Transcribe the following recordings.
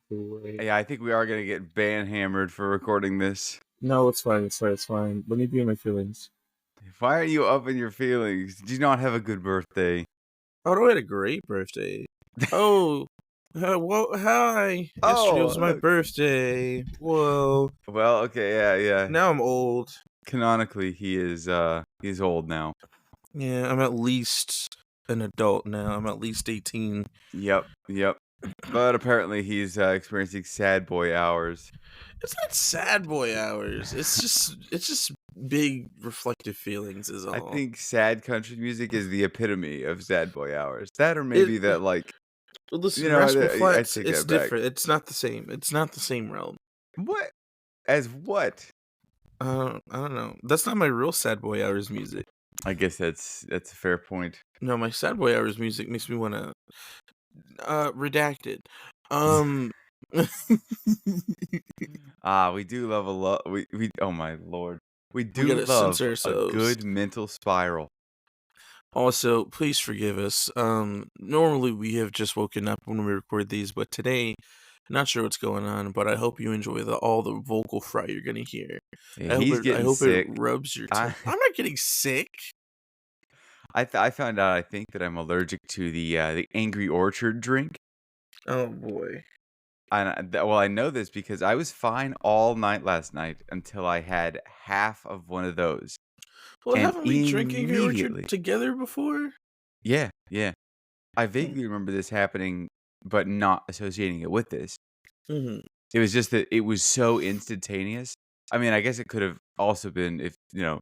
Wait. Yeah, I think we are gonna get ban hammered for recording this. No, it's fine. It's fine. It's fine. Let me be in my feelings. Why are you up in your feelings? Did you not have a good birthday? Oh, I had a great birthday. Oh, well, hi. Yesterday was my birthday. Whoa. Well, okay, yeah. Now I'm old. Canonically, he's old now. Yeah, I'm at least an adult now. I'm at least 18. Yep. But apparently, he's experiencing sad boy hours. It's not sad boy hours. It's just big reflective feelings is all. I think sad country music is the epitome of sad boy hours. That, or maybe that, like, listen, I Rascal Flatts, take it's that back. different. It's not the same. It's not the same realm. What? As what? I don't know. That's not my real sad boy hours music. I guess that's a fair point. No, my sad boy hours music makes me want to redacted. We do love a lot. We oh my lord. We do gotta love censor a ourselves. good mental spiral. Also, please forgive us. Normally we have just woken up when we record these, but today, not sure what's going on. But I hope you enjoy all the vocal fry you're gonna hear. Yeah, he's getting sick. It rubs your. I'm not getting sick. I found out. I think that I'm allergic to the Angry Orchard drink. Oh boy. I know this because I was fine all night last night until I had half of one of those. Well, haven't we drinking Orchard together before? Yeah. I vaguely remember this happening, but not associating it with this. Mm-hmm. It was just that it was so instantaneous. I mean, I guess it could have also been if,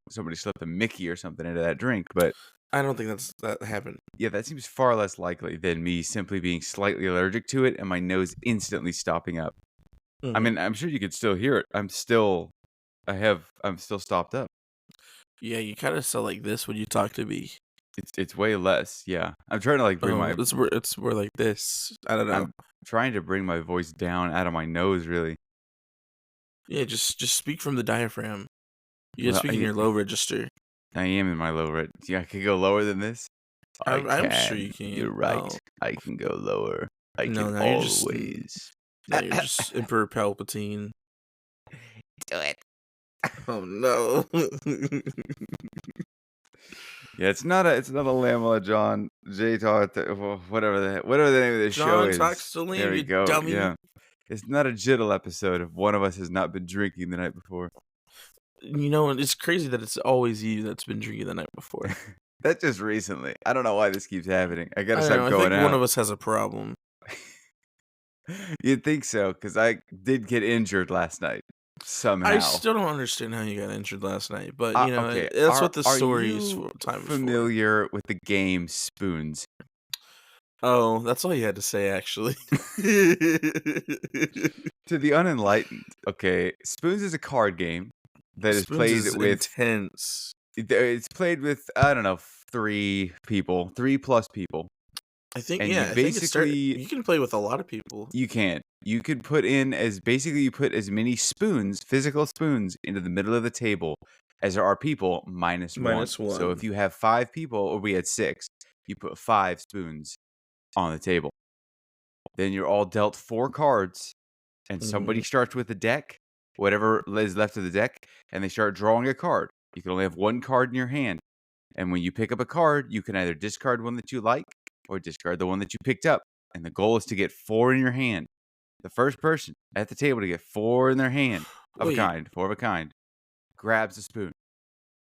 somebody slipped a Mickey or something into that drink, but I don't think that happened. Yeah, that seems far less likely than me simply being slightly allergic to it and my nose instantly stopping up. Mm-hmm. I mean, I'm sure you could still hear it. I'm still stopped up. Yeah, you kind of sound like this when you talk to me. It's way less. Yeah, I'm trying to bring my. It's more like this. I don't know. I'm trying to bring my voice down out of my nose, really. Yeah, just speak from the diaphragm. You can speak in your low register. I am in my low register. Yeah, I could go lower than this. I'm sure you can. You're right. Oh. I can go lower. I can always. You're just Emperor Palpatine. Do it. Oh no. Yeah, it's not a Lamela John J Talk, whatever the name of this show is. John talks to Liam, there we go. Dummy. Yeah, it's not a jiddle episode if one of us has not been drinking the night before. It's crazy that it's always you that's been drinking the night before. That's just recently. I don't know why this keeps happening. I gotta stop going out. I think one of us has a problem. You'd think so, because I did get injured last night. Somehow. I still don't understand how you got injured last night, but okay. That's what the story is for. Familiar with the game Spoons? Oh, that's all you had to say, actually. To the unenlightened, okay, Spoons is a card game that is played with intense. It's played with 3 plus people. I think, and you can play with a lot of people. You can. You could put in you put as many spoons, physical spoons, into the middle of the table as there are people minus one. So if you have 5 people, or we had 6, you put 5 spoons on the table. Then you're all dealt 4 cards, and somebody starts with a deck, whatever is left of the deck, and they start drawing a card. You can only have 1 card in your hand. And when you pick up a card, you can either discard one that you like or discard the one that you picked up. And the goal is to get 4 in your hand. The first person at the table to get 4 in their hand of a kind, 4 of a kind, grabs a spoon.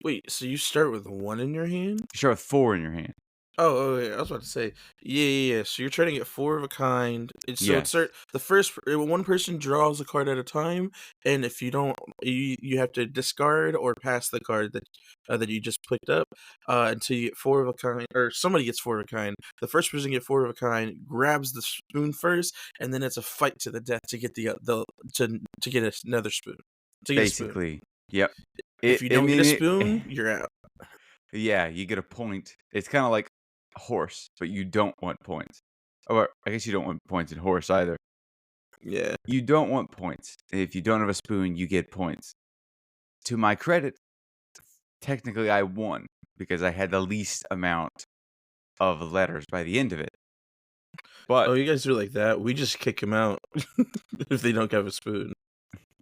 Wait, so you start with 1 in your hand? You start with 4 in your hand. Oh, yeah, I was about to say, yeah. So you're trying to get 4 of a kind. So the first 1 person draws a card at a time, and if you don't, you have to discard or pass the card that you just picked up until you get 4 of a kind, or somebody gets 4 of a kind. The first person to get 4 of a kind grabs the spoon first, and then it's a fight to the death to get to get another spoon. Basically, yep. If you don't get a spoon, you're out. Yeah, you get a point. It's kind of like horse, but you don't want points. Or I guess you don't want points in horse either. Yeah. You don't want points. If you don't have a spoon, you get points. To my credit, technically I won because I had the least amount of letters by the end of it. But oh, you guys do it like that? We just kick them out if they don't have a spoon.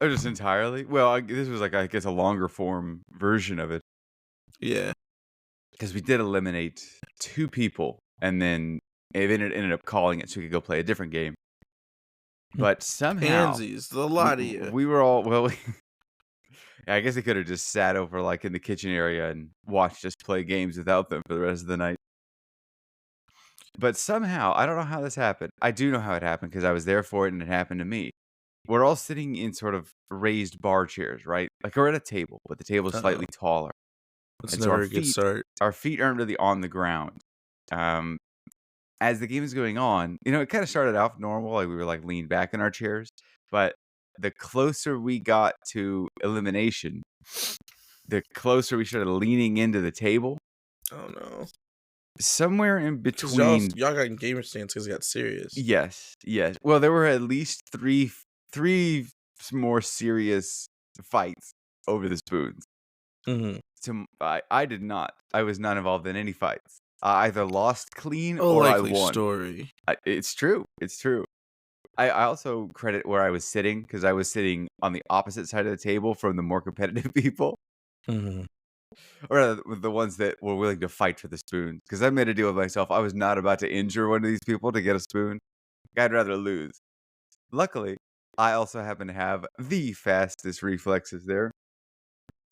oh, just entirely? Well, this was like, I guess, a longer form version of it. Yeah. Because we did eliminate 2 people, and then it ended up calling it so we could go play a different game. But somehow, Pansies, the lot of you. we were all, well, I guess they could have just sat over, like, in the kitchen area and watched us play games without them for the rest of the night. But somehow, I don't know how this happened. I do know how it happened because I was there for it and it happened to me. We're all sitting in sort of raised bar chairs, right? Like we're at a table, but the table is Uh-oh. slightly taller. That's And so never a good start. our feet aren't really on the ground. Um, as the game is going on, it kind of started off normal, like we were like leaned back in our chairs. But the closer we got to elimination, the closer we started leaning into the table. Oh no. Somewhere in Because y'all between. y'all got in gamer stance because it got serious. Yes, yes. Well, there were at least three more serious fights over the spoons. Mm-hmm. I did not. I was not involved in any fights. I either lost clean A or I likely won. story. It's true. It's true. I also credit where I was sitting because I was sitting on the opposite side of the table from the more competitive people, Mm-hmm. or rather, the ones that were willing to fight for the spoons. Because I made a deal with myself. I was not about to injure one of these people to get a spoon. I'd rather lose. Luckily, I also happen to have the fastest reflexes there.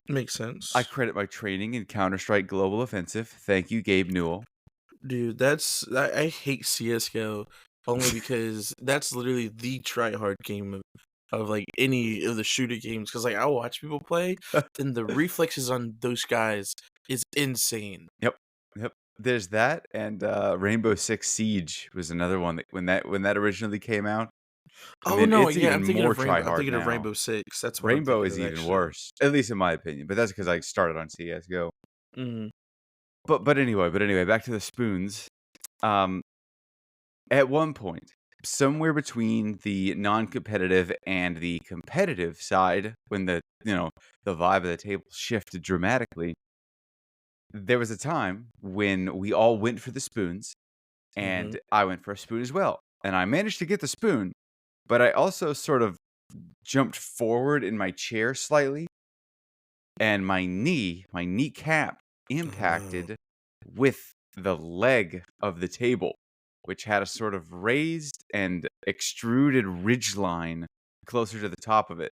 Makes I sense. credit my training in Counter-Strike Global Offensive. Thank you, Gabe Newell. Dude, I hate CS:GO only because that's literally the try hard game of like any of the shooter games. Because like I watch people play, and the reflexes on those guys is insane. Yep. Yep. There's that, and Rainbow Six Siege was another one that when that originally came out. I Oh mean, no, it's yeah, even I'm thinking more of try Rainbow. I'm hard thinking of now. Rainbow Six. That's what I'm Rainbow thinking is of even actually. worse, at least in my opinion. But that's because I started on CS:GO. Mm-hmm. But anyway, back to the spoons. Um, At one point, somewhere between the non-competitive and the competitive side, when the vibe of the table shifted dramatically, there was a time when we all went for the spoons, Mm-hmm. and I went for a spoon as well. And I managed to get the spoon, but I also sort of jumped forward in my chair slightly, and my kneecap Oh no. impacted with the leg of the table, which had a sort of raised and extruded ridge line closer to the top of it.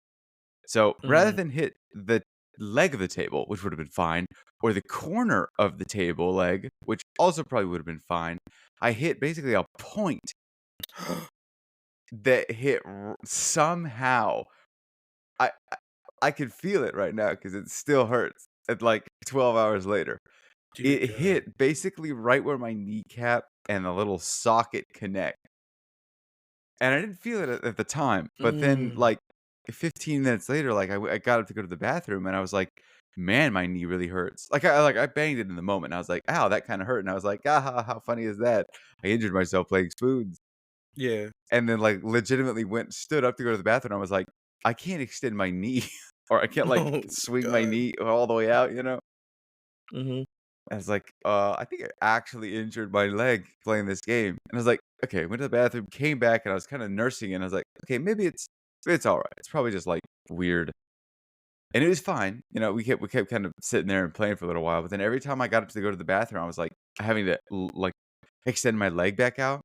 So rather Mm. than hit the leg of the table, which would have been fine, or the corner of the table leg, which also probably would have been fine, I hit basically a point that hit somehow. I, I I can feel it right now because it still hurts. At like 12 hours later, Dear it God. hit basically right where my kneecap and the little socket connect. And I didn't feel it at the time, but then, Mm. like, 15 minutes later, like, I got up to go to the bathroom, and I was like, "Man, my knee really hurts." I banged it in the moment, and I was like, "Ow, that kinda hurt," and I was like, "Ah, how funny is that? I injured myself playing spoons." Yeah. And then, like, legitimately stood up to go to the bathroom, I was like, "I can't extend my knee, or I can't, like, Oh swing my God. knee all the way out, you know?" Mm-hmm. I was like, I think I actually injured my leg playing this game." And I was like, "Okay," went to the bathroom, came back, and I was kinda nursing it, and I was like, "Okay, maybe it's alright. It's probably just, like, weird." And it was fine. We kept kind of sitting there and playing for a little while, but then every time I got up to go to the bathroom, I was, like, having to like, extend my leg back out.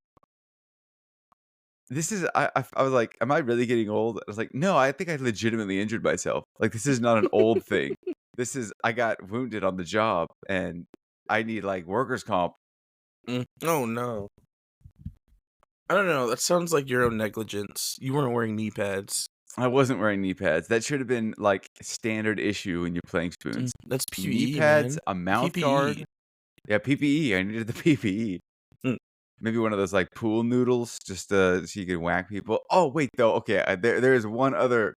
This is I was like, "Am I really getting old?" I was like, "No, I think I legitimately injured myself. Like, this is not an old thing. This is I got wounded on the job, and I need, like, workers' comp." Mm. Oh no. I don't know. That sounds like your own negligence. You weren't wearing knee pads. I wasn't wearing knee pads. That should have been, like, standard issue when you're playing spoons. That's Knee PPE, pads, man. a mouth PPE. guard. Yeah, PPE. I needed the PPE. Mm. Maybe one of those, like, pool noodles just, so you can whack people. Oh, wait, though. Okay, there is one other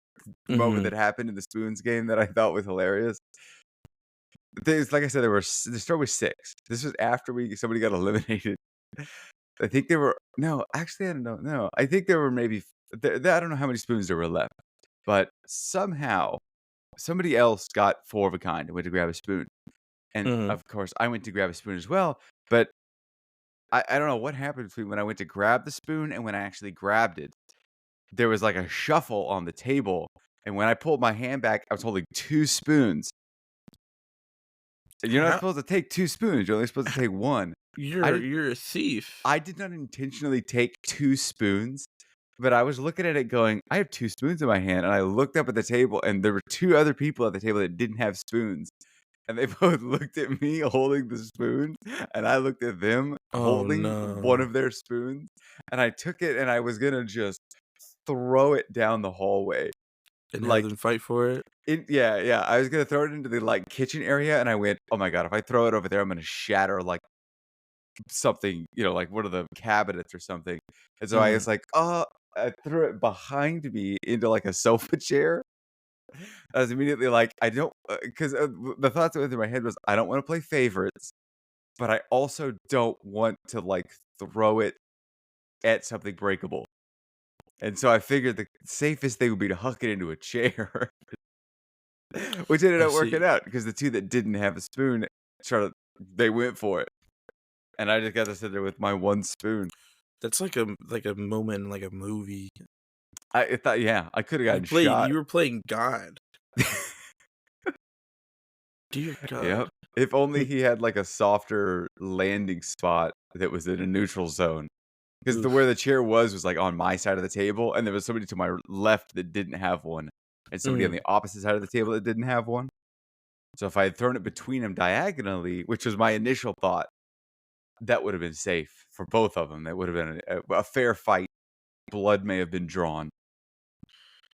moment Mm-hmm. that happened in the spoons game that I thought was hilarious. There's like I said, the store was 6. This was after somebody got eliminated. I think there were no, actually, I don't know. No, I think there were maybe I don't know how many spoons there were left, but somehow somebody else got 4 of a kind and went to grab a spoon. And Mm-hmm. of course, I went to grab a spoon as well, but I don't know what happened between when I went to grab the spoon and when I actually grabbed it. There was like a shuffle on the table, and when I pulled my hand back, I was holding 2 spoons. And you're not How supposed to take 2 spoons, you're only supposed to take 1. I did you're a thief. I did not intentionally take 2 spoons, but I was looking at it going, "I have 2 spoons in my hand," and I looked up at the table, and there were 2 other people at the table that didn't have spoons, and they both looked at me holding the spoon, and I looked at them Oh holding one no. of their spoons, and I took it, and I was gonna just throw it down the hallway, And have like, them fight for it? yeah, I was gonna throw it into the, like, kitchen area, and I went, "Oh my god, if I throw it over there, I'm gonna shatter, like, something, like one of the cabinets or something." And so I Mm, was like, "Oh," I threw it behind me into, like, a sofa chair. I was immediately like, "I don't," 'cause, the thoughts that went through my head was, "I don't wanna play favorites, but I also don't want to, like, throw it at something breakable." And so I figured the safest thing would be to huck it into a chair, which ended I up working see. out because the 2 that didn't have a spoon, they went for it, and I just got to sit there with my 1 spoon. That's like a moment in like a movie. I thought, yeah, I coulda gotten shot. You were playing God. Dear Yep. God. If only he had, like, a softer landing spot that was in a neutral zone. 'Cause where Oof. the chair was, like, on my side of the table, and there was somebody to my left that didn't have one, and somebody on Mm, the opposite side of the table that didn't have one. So if I had thrown it between them diagonally, which was my initial thought, that would have been safe for both of them. That would have been a fair fight. Blood may have been drawn.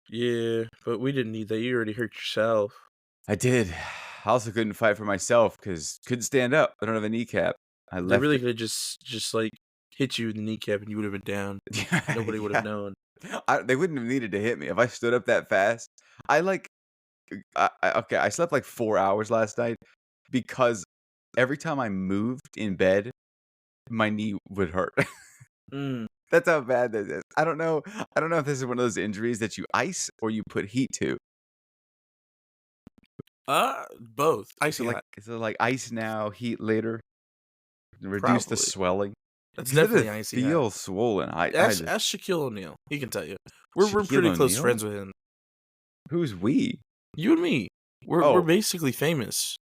yeah, but we didn't need that. You already hurt yourself. I did. I also couldn't fight for myself because couldn't stand up. I don't have a kneecap. I They left really it. could have just like hit you in the kneecap and you would have been down. Yeah, Nobody would have yeah. known. They wouldn't have needed to hit me if I stood up that fast. I like. Okay, I slept like 4 hours last night because every time I moved in bed, my knee would hurt. Mm. That's how bad this is. I don't know. I don't know if this is one of those injuries that you ice or you put heat to. Both. Icy hot, Is it like ice now, heat later, and reduce the probably. swelling? That's Because it definitely did icy hot. feel swollen. I just Ask Shaquille O'Neal. He can tell you. We're Shaquille pretty close O'Neal? friends with him. Who's we? You and me. We're Oh, basically famous.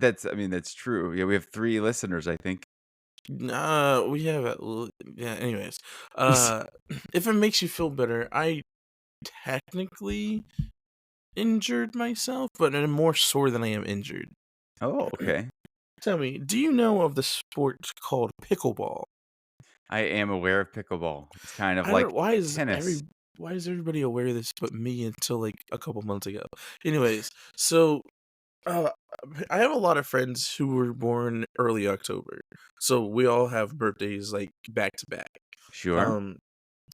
I mean, that's true. Yeah, we have 3 listeners, I think. Nah, we have yeah. Anyways, uh, if it makes you feel better, I technically injured myself, but I'm more sore than I am injured. Oh, okay. Tell me, do you know of the sport called pickleball? I am aware of pickleball. It's kind of I don't like know tennis. why is everybody aware of this but me until like a couple months ago. Anyways, so uh, I have a lot of friends who were born early October, so we all have birthdays like back to back. Sure. Um,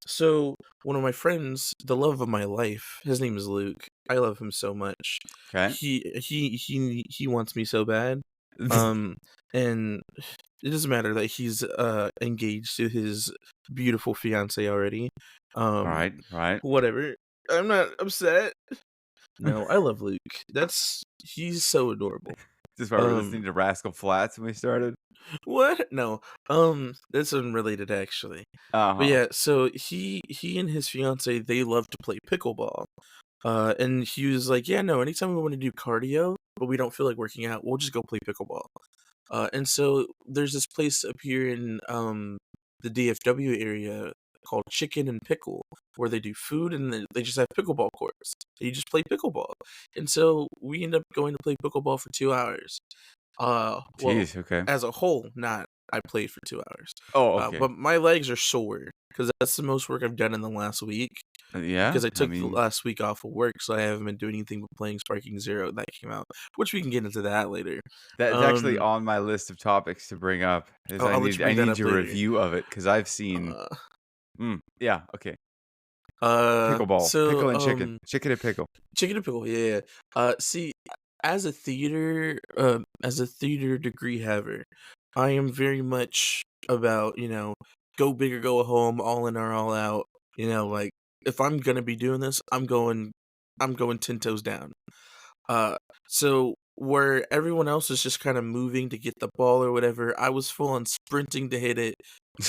so one of my friends, the love of my life, his name is Luke. I love him so much. Okay. He wants me so bad. Um, and it doesn't matter that he's engaged to his beautiful fiance already. Um, Right, right. whatever. I'm not upset. No, I love Luke. He's so adorable. Just why we're listening Um, to Rascal Flatts when we started? what? No. That's unrelated actually. But Uh-huh. yeah, so he and his fiance they love to play pickleball. And he was like, "Yeah, no, anytime we want to do cardio, but we don't feel like working out, we'll just go play pickleball." And so there's this place up here in the DFW area called Chicken and Pickle, where they do food and they just have pickleball courts. You just play pickleball, and so we end up going to play pickleball for 2 hours. Well, Jeez, okay. as a whole, not I played for 2 hours. Oh, okay. But my legs are sore because that's the most work I've done in the last week. Yeah, Because I I took the mean, last week off of work, so I haven't been doing anything but playing Sparking Zero that came out, which we can get into that later. that's actually Um, on my list of topics to bring up, is I'll let you I bring that need up your later. review of it because 'cause I've seen Uh, yeah, okay. Pickleball, so pickle and chicken. Chicken and pickle. Chicken and Pickle, yeah. See, as a theater degree haver, I am very much about go big or go home, all in or all out. Like if I'm gonna be doing this, I'm going 10 toes down. Uh, so where everyone else is just kind of moving to get the ball or whatever, I was full on sprinting to hit it.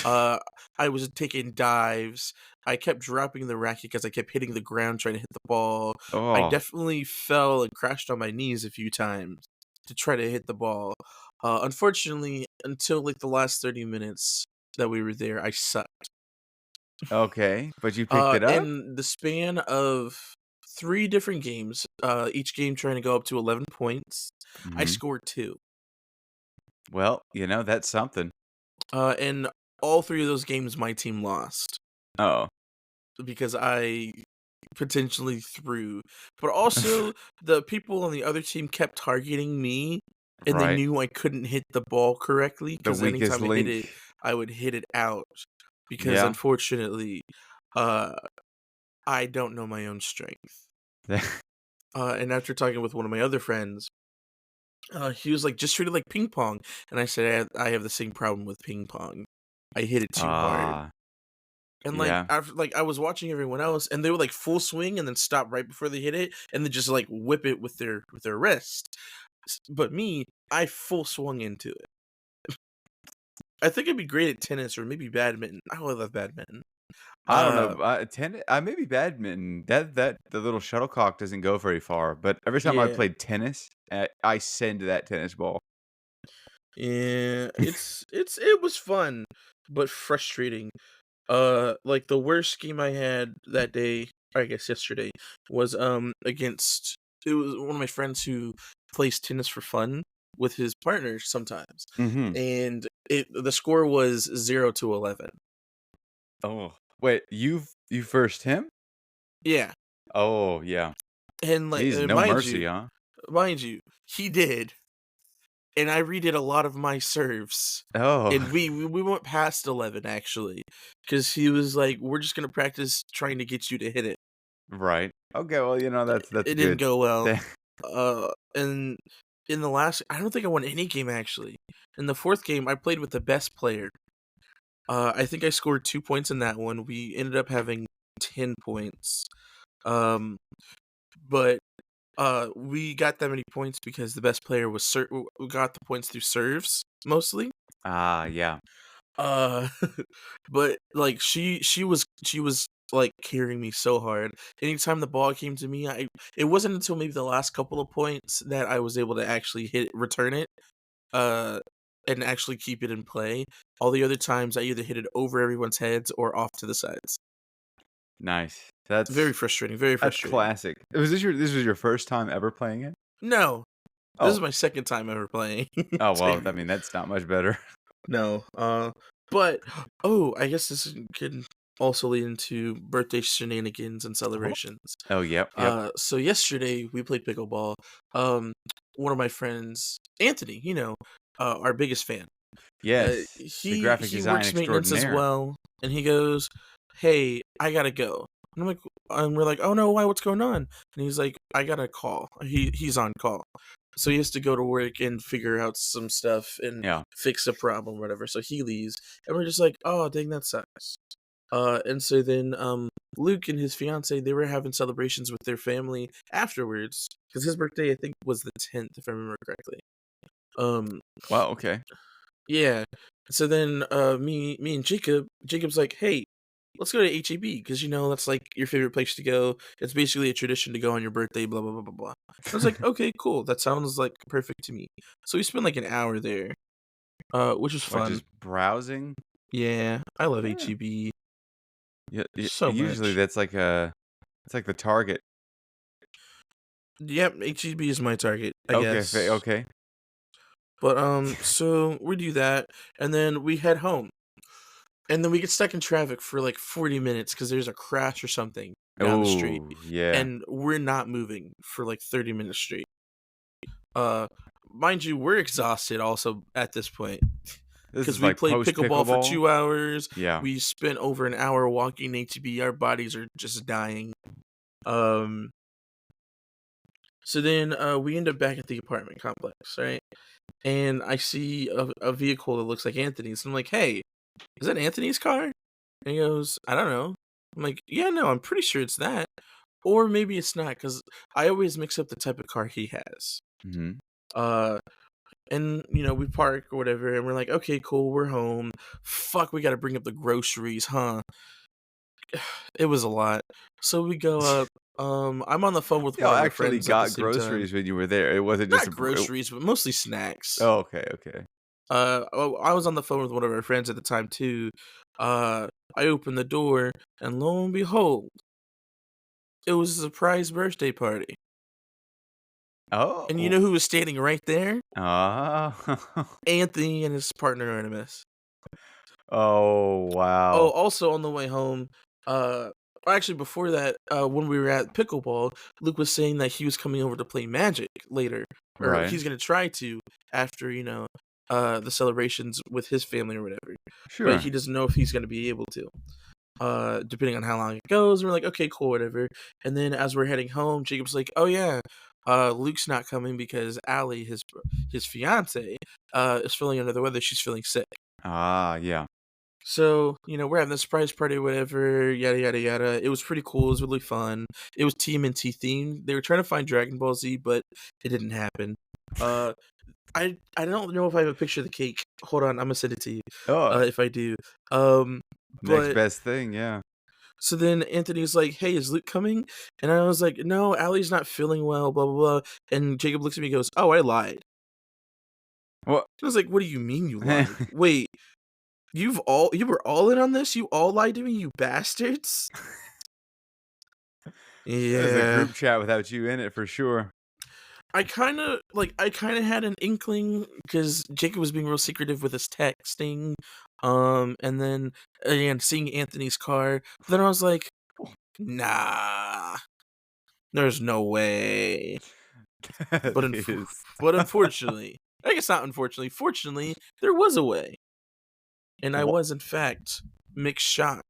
Uh, I was taking dives. I kept dropping the racket because I kept hitting the ground trying to hit the ball. I Oh, definitely fell and crashed on my knees a few times to try to hit the ball. Unfortunately, until like the last 30 minutes that we were there, I sucked. okay. But you picked it up? In the span of 3 different games, each game trying to go up to 11 points, I Mhm. scored 2. Well, that's something. And all 3 of those games, my team lost Oh. because I potentially threw. But also, the people on the other team kept targeting me, and they Right. knew I couldn't hit the ball correctly The because weakest anytime I hit it, link. I would hit it out. Because Yeah. unfortunately, uh, I don't know my own strength. And after talking with one of my other friends, he was like, "Just treat it like ping pong," and I said, I have the same problem with ping pong. I hit it too hard." Ah, And like yeah. after like I was watching everyone else, and they would like full swing and then stop right before they hit it, and then just like whip it with their wrist. But me, I full swung into it. I think I'd be great at tennis or maybe badminton. I love badminton. I don't Uh, know, maybe badminton, that the little shuttlecock doesn't go very far, but every time I yeah, played tennis, I send that tennis ball. yeah. It was fun, but frustrating. Like the worst game I had that day, or I guess yesterday, was against it was one of my friends who plays tennis for fun with his partner sometimes. Mhm. And the score was 0-11. Oh, wait, you first him? Yeah. Oh, yeah. And like Jeez, no mercy, huh? mind you, he did. And I redid a lot of my serves. Oh, And we went past 11 actually, because he was like, "We're just gonna practice trying to get you to hit it." right. Okay, well, that's It didn't good. go well. Tha And in the last I don't think I won any game actually. In the 4th game, I played with the best player. I think I scored 2 points in that one. We ended up having 10 points. Um, but we got that many points because the best player was we got the points through serves mostly. Ah, yeah. Uh, but like she was like carrying me so hard. Anytime the ball came to me, it wasn't until maybe the last couple of points that I was able to actually return it, uh, and actually keep it in play. All the other times, I either hit it over everyone's heads or off to the sides. Nice. Very frustrating. Very That's frustrating. classic. This was your first time ever playing it? No, this is Oh. my second time ever playing. Oh, well, I Technically. mean, that's not much better. No, but oh, I guess this can also lead into birthday shenanigans and Oh. celebrations. Oh, yep. So yesterday we played pickleball. Um, one of my friends, Anthony, our biggest fan. Yes, the graphic He design works maintenance as extraordinaire. well, and he goes, "Hey, I gotta go." And I'm like, and we're like, "Oh no, why? What's going on?" And he's like, "I got a call. He's on call, so he has to go to work and figure out some stuff and Yeah. fix a problem, or whatever." So he leaves, and we're just like, "Oh, dang, that sucks." And so then Luke and his fiance, they were having celebrations with their family afterwards because his birthday I think was the 10th, if I remember correctly. Um, Wow, okay. yeah. So then, me and Jacob's like, "Hey, let's go to HEB because that's like your favorite place to go. It's basically a tradition to go on your birthday." Blah blah blah blah blah. I was like, "Okay, cool. That sounds like perfect to me." So we spent like an hour there, which was What, fun. just browsing? Yeah, I love Yeah. HEB Yeah, so usually much. that's like it's like the target. Yep, HEB is my target, I Okay, guess. okay. But so we do that, and then we head home. And then we get stuck in traffic for like 40 minutes because there's a crash or something down the street. Oh, yeah. And we're not moving for like 30 minutes straight. Uh, Mind you, we're exhausted also at this point This because is we like played post pickleball for pickleball? 2 hours. Yeah. We spent over an hour walking HB. Our bodies are just dying. Um, so then we end up back at the apartment complex, right? And I see a vehicle that looks like Anthony's. And I'm like, "Hey, is that Anthony's car?" And he goes, "I don't know." I'm like, "Yeah, no, I'm pretty sure it's that. Or maybe it's not, because I always mix up the type of car he has." Mhm. And we park or whatever, and we're like, okay, cool, we're home. Fuck, we got to bring up the groceries, huh? It was a lot. So we go up. I'm on the phone with one Y'all of our actually friends at the got same time. groceries when you were there. It wasn't just Not groceries, but mostly snacks. Oh, okay, okay. I was on the phone with one of our friends at the time too. I opened the door, and lo and behold, it was a surprise birthday party. And you Oh. know who was standing right there? Oh. Anthony and his partner Artemis. Oh, Oh, wow. also on the way home, actually before that, when we were at Pickleball, Luke was saying that he was coming over to play Magic later, or Right. he's gonna try to after the celebrations with his family or whatever. But he Sure. doesn't know if he's gonna be able to. Depending on how long it goes, we're like, okay, cool, whatever. And then as we're heading home, Jacob's like, oh yeah, Luke's not coming because Allie, his fiance, is feeling under the weather. She's feeling sick. Ah, yeah. So, we're having the surprise party, whatever, yada yada yada. It was pretty cool. It was really fun. It was TMNT themed. They were trying to find Dragon Ball Z, but it didn't happen. I don't know if I have a picture of the cake. Hold on, I'm gonna send it to you. Oh, If I do. Um, next but best thing, yeah. so then Anthony's like, "Hey, is Luke coming?" And I was like, "No, Allie's not feeling well." Blah blah blah. And Jacob looks at me and goes, "Oh, I lied." Well, I was like, "What do you mean you lied? Wait, you were all in on this? You all lied to me, you bastards?" there's a Yeah. group chat without you in it for sure. I kind of had an inkling because Jacob was being real secretive with his texting, and then again seeing Anthony's car. Then I was like, nah, there's no way. That But is. but unfortunately, I guess not unfortunately, fortunately, there was a way, and I Wha was in fact mixed shocked.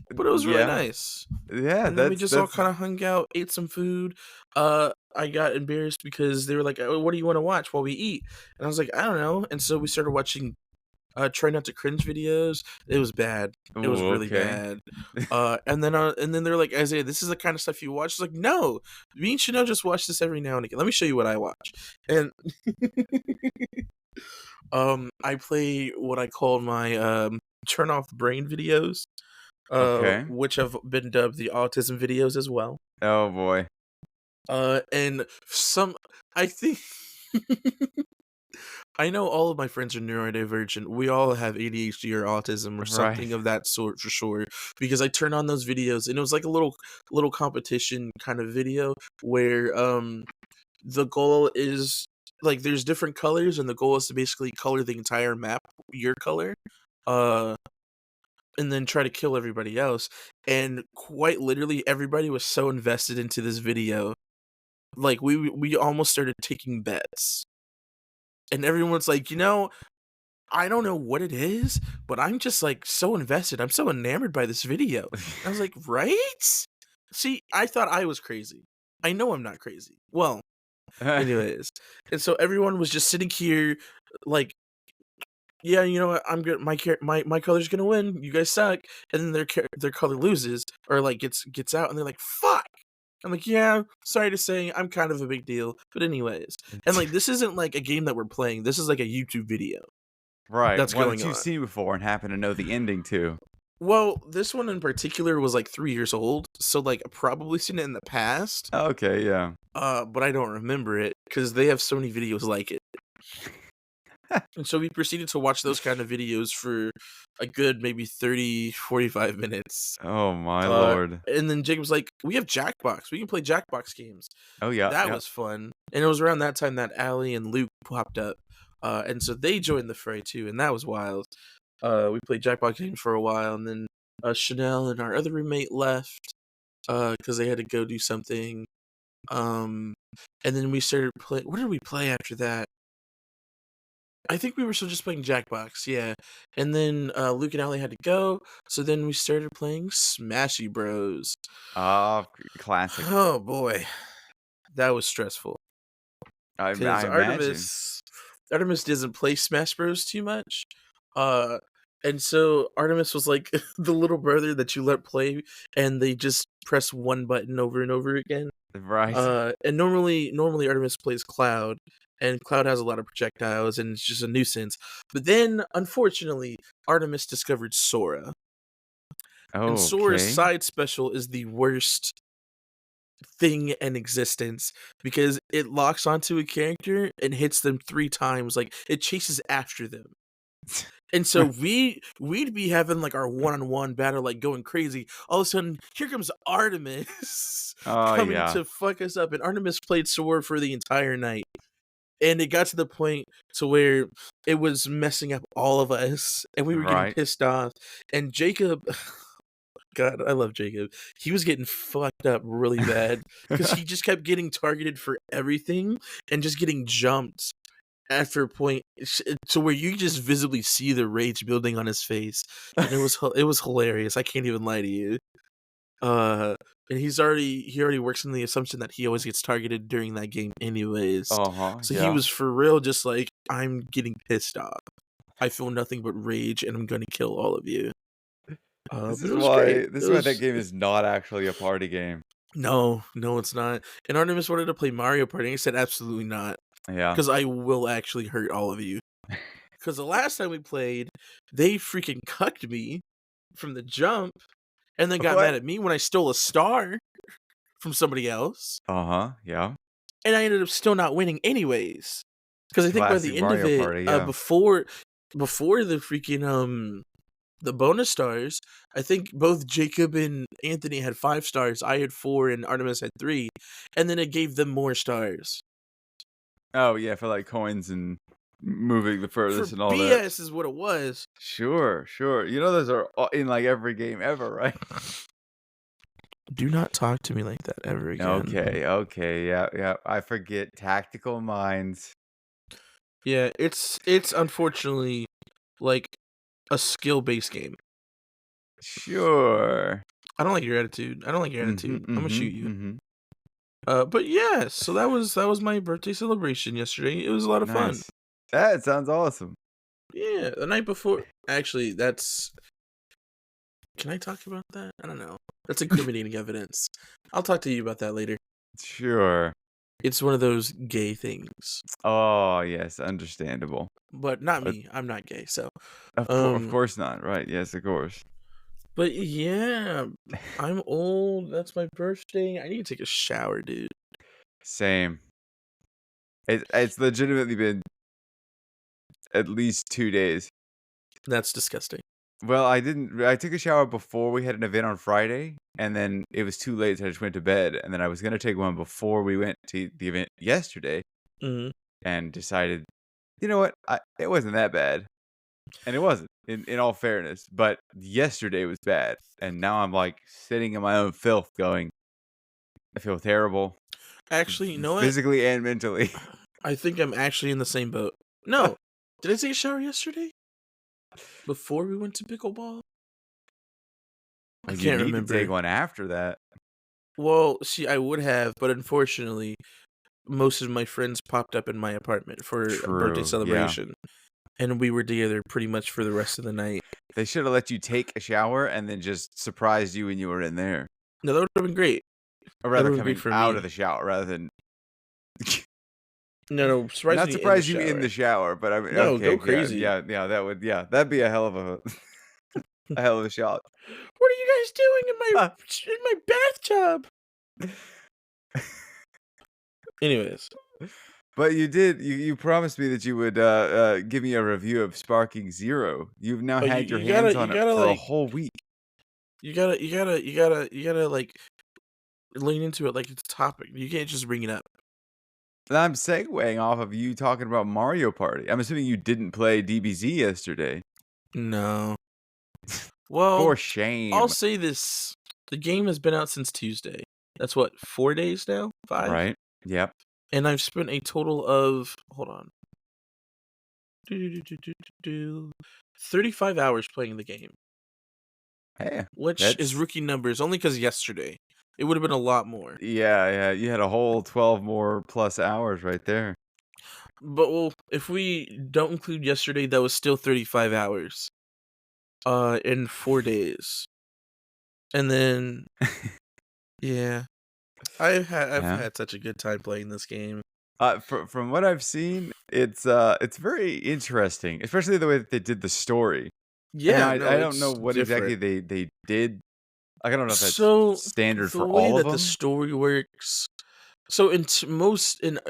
But it was really Yeah. nice. Yeah, And then we that's just all that's kind of hung out, ate some food. I got embarrassed because they were like, "Oh, what do you want to watch while we eat?" And I was like, "I don't know." And so we started watching try not to cringe videos. It was bad. It was Ooh, really okay. bad. And then they're like, Isaiah, this is the kind of stuff you watch. It's like, no, me and Chanel just watch this every now and again. Let me show you what I watch. And I play what I call my turn off brain videos, Okay. which have been dubbed the autism videos as well. Oh, boy. And some I think I know all of my friends are neurodivergent. We all have ADHD or autism or Right. something of that sort for sure. Because I turned on those videos and it was like a little competition kind of video where the goal is like there's different colors and the goal is to basically color the entire map your color. Uh and then try to kill everybody else. And quite literally everybody was so invested into this video. Like we almost started taking bets. And everyone's like, I don't know what it is, but I'm just like so invested. I'm so enamored by this video. And I was like, right? See, I thought I was crazy. I know I'm not crazy. Well, anyways. And so everyone was just sitting here like, yeah, you know what? I'm good. My color's gonna win. You guys suck. And then their color loses or like gets out, and they're like, "Fuck." I'm like, yeah. Sorry to say, I'm kind of a big deal. But anyways, and like this isn't like a game that we're playing. This is like a YouTube video Right. that's One going that you've on. seen before and happen to know the ending too. Well, this one in particular was like 3 years old, so like I've probably seen it in the past. Okay, yeah. But I don't remember it because they have so many videos like it. And so we proceeded to watch those kind of videos for a good maybe 30, 45 minutes. Oh, my lord. And then Jacob's like, we have Jackbox. We can play Jackbox games. Oh, yeah, That yeah. was fun. And it was around that time that Allie and Luke popped up. And so they joined the fray too, and that was wild. We played Jackbox games for a while, and then Chanel and our other roommate left because they had to go do something. And then we started playing. What did we play after that? I think we were still just playing Jackbox, yeah. And then Luke and Allie had to go, so then we started playing Smashy Bros. Ah, classic. Oh boy, that was stressful because I imagine. Artemis doesn't play Smash Bros too much, uh, and so Artemis was like the little brother that you let play, and they just press one button over and over again. Right. And normally Artemis plays Cloud, and Cloud has a lot of projectiles, and it's just a nuisance. But then, unfortunately, Artemis discovered Sora, and Sora's Okay. side special is the worst thing in existence because it locks onto a character and hits them 3 times. Like, it chases after them. And so we'd be having like our one-on-one battle, like going crazy. All of a sudden, here comes Artemis Oh, coming yeah. to fuck us up. And Artemis played Sora for the entire night. And it got to the point to where it was messing up all of us, and we were getting Right. pissed off. And Jacob, God, I love Jacob. He was getting fucked up really bad because he just kept getting targeted for everything and just getting jumped after a point to where you just visibly see the rage building on his face, and it was hilarious. I can't even lie to you. And he already works in the assumption that he always gets targeted during that game anyways. Uh-huh, So he yeah. was for real just like, I'm getting pissed off. I feel nothing but rage, and I'm going to kill all of you. This But is it was great. why that game is not actually a party game. No, it's not. And Artemis wanted to play Mario Party, and I said absolutely not, Yeah. because I will actually hurt all of you. Because the last time we played, they freaking cucked me from the jump, and then got mad What? at me when I stole a star from somebody else. Uh-huh, yeah. And I ended up still not winning anyways. Because I think by Classic the end of Mario it, Party, yeah. before the freaking the bonus stars, I think both Jacob and Anthony had 5 stars. I had 4, and Artemis had 3, and then it gave them more stars. Oh yeah, for like coins and moving the furthest For and all BS that. is what it was. Sure. You know those are in like every game ever, right? Do not talk to me like that ever again. Okay, yeah. I forget tactical minds. Yeah, it's unfortunately like a skill-based game. Sure. I don't like your attitude. I'm gonna shoot you. Mm-hmm. But yeah, so that was my birthday celebration yesterday. It was a lot of fun. Nice. That sounds awesome. Yeah, the night before. Actually, that's. Can I talk about that? I don't know. That's incriminating evidence. I'll talk to you about that later. Sure. It's one of those gay things. Oh yes, understandable. But not me. I'm not gay, so. Of course not. Right? Yes, of course. But yeah, I'm old. That's my birthday. I need to take a shower, dude. Same. It's legitimately been at least 2 days. That's disgusting. Well, I didn't. I took a shower before we had an event on Friday, and then it was too late, so I just went to bed. And then I was gonna take one before we went to the event yesterday, and decided, you know what, it wasn't that bad, and it wasn't. In all fairness, but yesterday was bad, and now I'm like sitting in my own filth, going, I feel terrible. Actually, you know what? Physically and mentally. I think I'm actually in the same boat. No, did I take a shower yesterday? Before we went to pickleball? I can't remember. To take one after that. Well, see, I would have, but unfortunately, most of my friends popped up in my apartment for a birthday celebration, and we were together pretty much for the rest of the night. They should have let you take a shower and then just surprised you when you were in there. No, that would have been great. Or rather, coming out of the shower rather than. No, not surprise you in the shower, but I mean, no, okay, go crazy. Yeah, that'd be a hell of a shot. What are you guys doing in my bathtub? Anyways, but you promised me that you would give me a review of Sparking Zero. You've now had your hands on it for a whole week. You gotta like lean into it like it's a topic. You can't just bring it up. I'm segueing off of you talking about Mario Party. I'm assuming you didn't play DBZ yesterday. No. Well, for shame. I'll say this. The game has been out since Tuesday. That's what, 4 days now? 5? Right. Yep. And I've spent a total of, hold on, 35 hours playing the game. Hey, which is rookie numbers, only because yesterday. It would have been a lot more. Yeah. You had a whole 12 more plus hours right there. But, well, if we don't include yesterday, that was still 35 hours. In 4 days. And then, yeah. I've Yeah. had such a good time playing this game. From what I've seen, it's very interesting, especially the way that they did the story. And Yeah, I no, don't know it's what exactly different. they did. Like, I don't know if that's So standard the for way all of that the them. story works, so in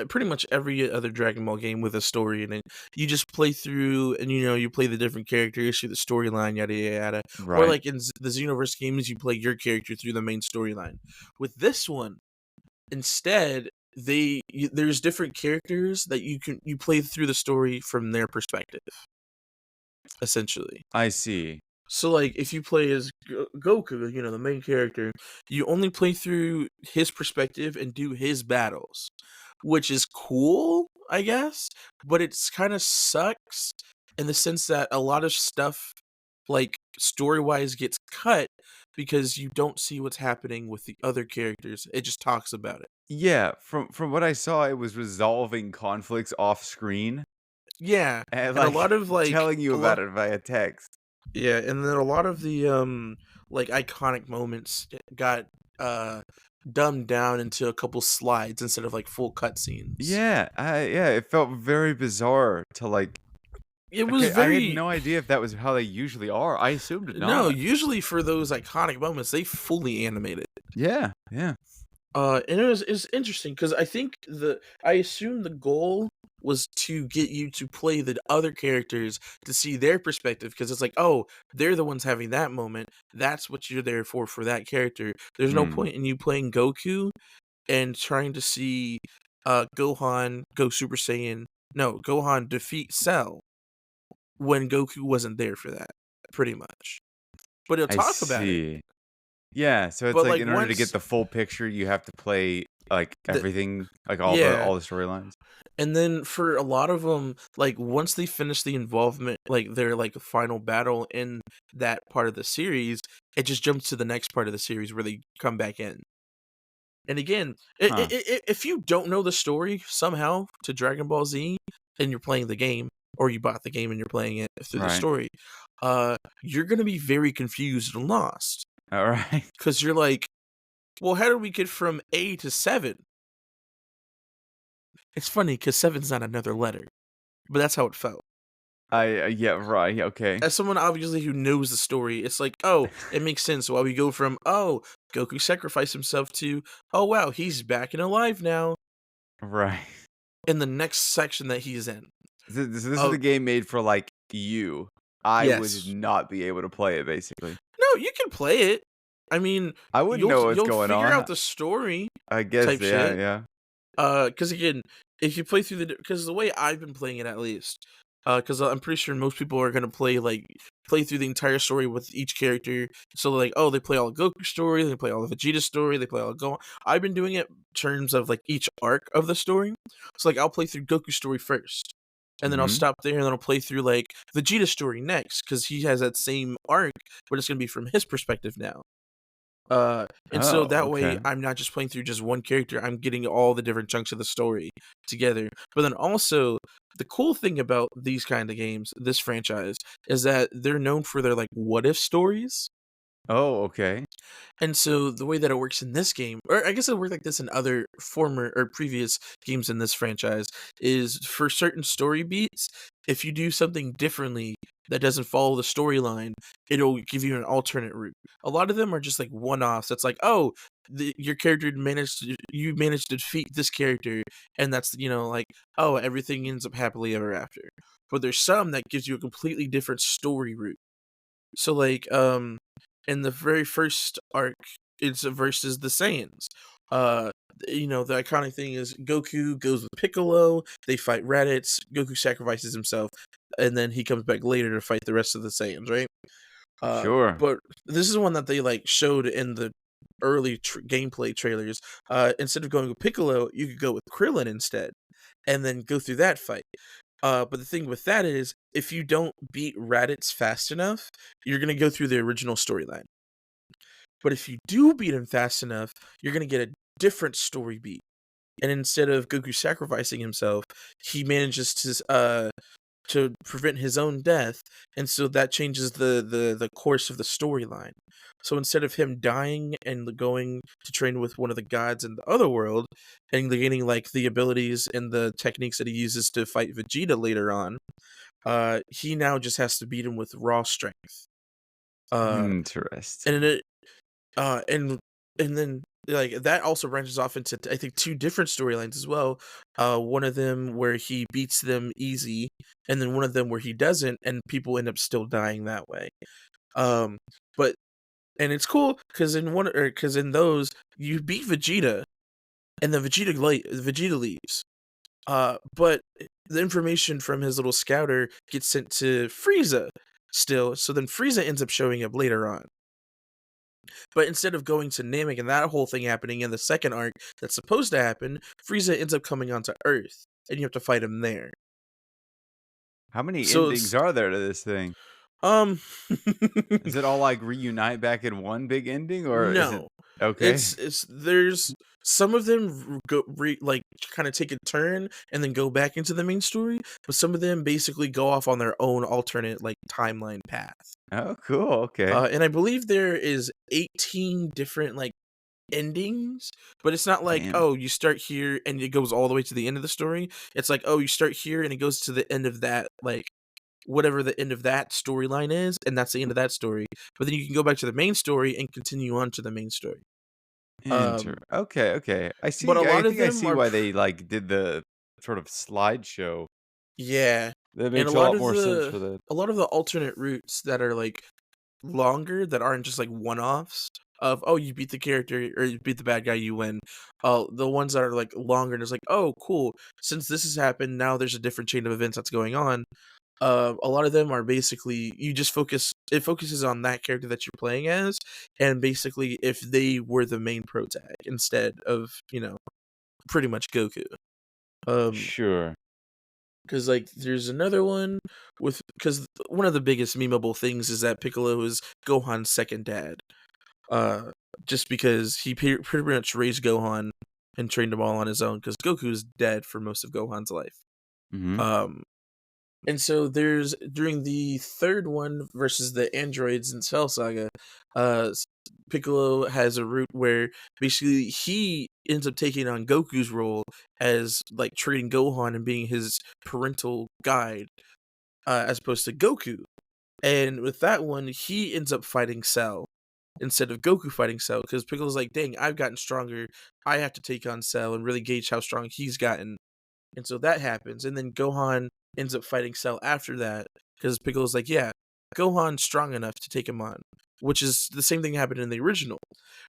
pretty much every other Dragon Ball game with a story in it, you just play through and you play the different characters through the storyline, yada yada yada. Or Right. like in the Xenoverse games, you play your character through the main storyline. With this one, instead, there's different characters that you play through the story from their perspective, essentially. I see. So, like, if you play as Goku, the main character, you only play through his perspective and do his battles, which is cool, I guess, but it's kind of sucks in the sense that a lot of stuff, like, story-wise gets cut because you don't see what's happening with the other characters. It just talks about it. Yeah, from what I saw, it was resolving conflicts off screen Yeah, and, and a like, lot of, like telling you a about lot it via text. yeah, and then a lot of the, like, iconic moments got, uh, dumbed down into a couple slides instead of, like, full cutscenes. Yeah, it felt very bizarre to, like It was okay, I had very no idea if that was how they usually are. I assumed no, not. usually for those iconic moments, they fully animate it. Yeah. And it's interesting because I assume the goal was to get you to play the other characters to see their perspective because it's like, oh, they're the ones having that moment. That's what you're there for that character. There's no Hmm. point in you playing Goku and trying to see Gohan go Super Saiyan. No, Gohan defeat Cell when Goku wasn't there for that, pretty much. But he'll I talk about it. see. Yeah, so it's But like like in order to get once the full picture, you have to play, like, the everything, like, all the yeah, all the storylines? and then for a lot of them, like once they finish the involvement, like their like final battle in that part of the series, it just jumps to the next part of the series where they come back in. And again, Huh. if you don't know the story somehow to Dragon Ball Z and you're playing the game, or you bought the game and you're playing it through the Right. story, you're gonna be very confused and lost Alright. because you're like, well, how did we get from A to 7? It's funny because seven's not another letter, but that's how it felt. Yeah, right, okay. As someone obviously who knows the story, it's like, oh, it makes sense why we go from, oh, Goku sacrificed himself to, oh wow, he's back and alive now Right. in the next section that he's in. This is Oh, a game made for, like, you. I would yes. not be able to play it, basically. No, you can play it. I mean, I wouldn't know what's you'll going figure on. out the story I guess, type yeah, shit. yeah. Because again, if you play through because the way I've been playing it at least, because I'm pretty sure most people are gonna play through the entire story with each character. So like, oh, they play all the Goku story, they play all the Vegeta story, they play all the Go. I've been doing it in terms of like each arc of the story. So like, I'll play through Goku story first. And then I'll Mhm. stop there, and then I'll play through like Vegeta story next, because he has that same arc, but it's gonna be from his perspective now. And so Oh, that way okay. I'm not just playing through just one character, I'm getting all the different chunks of the story together. But then also, the cool thing about these kind of games, this franchise, is that they're known for their like what if stories. Oh, okay. And so the way that it works in this game, or I guess it worked like this in other former or previous games in this franchise, is for certain story beats, if you do something differently that doesn't follow the storyline, it'll give you an alternate route. A lot of them are just like one-offs. That's like, oh, your character you managed to defeat this character, and that's like, oh, everything ends up happily ever after. But there's some that gives you a completely different story route. So like in the very first arc, it's versus the Saiyans. Uh the iconic thing is Goku goes with Piccolo, they fight Raditz, Goku sacrifices himself, and then he comes back later to fight the rest of the Saiyans, right? Sure. But this is one that they like showed in the early gameplay trailers. Instead of going with Piccolo, you could go with Krillin instead, and then go through that fight. But the thing with that is, if you don't beat Raditz fast enough, you're gonna go through the original storyline. But if you do beat him fast enough, you're gonna get a different story beat. And instead of Goku sacrificing himself, he manages to to prevent his own death, and so that changes the course of the storyline. So instead of him dying and going to train with one of the gods in the other world and gaining like the abilities and the techniques that he uses to fight Vegeta later on, he now just has to beat him with raw strength. And Interesting. it and then like that also branches off into I think two different storylines as well. One of them where he beats them easy, and then one of them where he doesn't, and people end up still dying that way. Um, but and it's cool because in those you beat Vegeta, and then Vegeta leaves. But the information from his little scouter gets sent to Frieza still, so then Frieza ends up showing up later on. But instead of going to Namek and that whole thing happening in the second arc that's supposed to happen, Frieza ends up coming onto Earth, and you have to fight him there. How many So endings it's are there to this thing? um Is it all like reunite back in one big ending, or is it no, okay? it's there's some of them like kind of take a turn and then go back into the main story, but some of them basically go off on their own alternate like timeline path. Oh, cool. Okay. And I believe there is 18 different like endings, but it's not like, Damn. oh, you start here and it goes all the way to the end of the story. It's like, oh, you start here and it goes to the end of that, like whatever the end of that storyline is, and that's the end of that story. But then you can go back to the main story and continue on to the main story. Um, Okay, okay. I but a see. I lot of think I them see are, why they like did the sort of slideshow. yeah, That and makes a lot more sense for that. a lot of the alternate routes that are like longer that aren't just like one-offs of, oh, you beat the character or you beat the bad guy, you win. The ones that are like longer and it's like, oh, cool, since this has happened, now there's a different chain of events that's going on. A lot of them are basically you just it focuses on that character that you're playing as, and basically if they were the main pro tag instead of, pretty much Goku. Um, Sure. because like there's another one with because one of the biggest memeable things is that Piccolo is Gohan's second dad. Uh, just because he pretty much raised Gohan and trained him all on his own because Goku's dead for most of Gohan's life. Hmm. Um, and so there's during the third one versus the androids in Cell Saga, Piccolo has a route where basically he ends up taking on Goku's role as like treating Gohan and being his parental guide, as opposed to Goku. And with that one, he ends up fighting Cell instead of Goku fighting Cell because Piccolo's like, dang, I've gotten stronger. I have to take on Cell and really gauge how strong he's gotten. And so that happens. And then Gohan ends up fighting Cell after that because Piccolo's like, yeah, Gohan's strong enough to take him on, which is the same thing that happened in the original.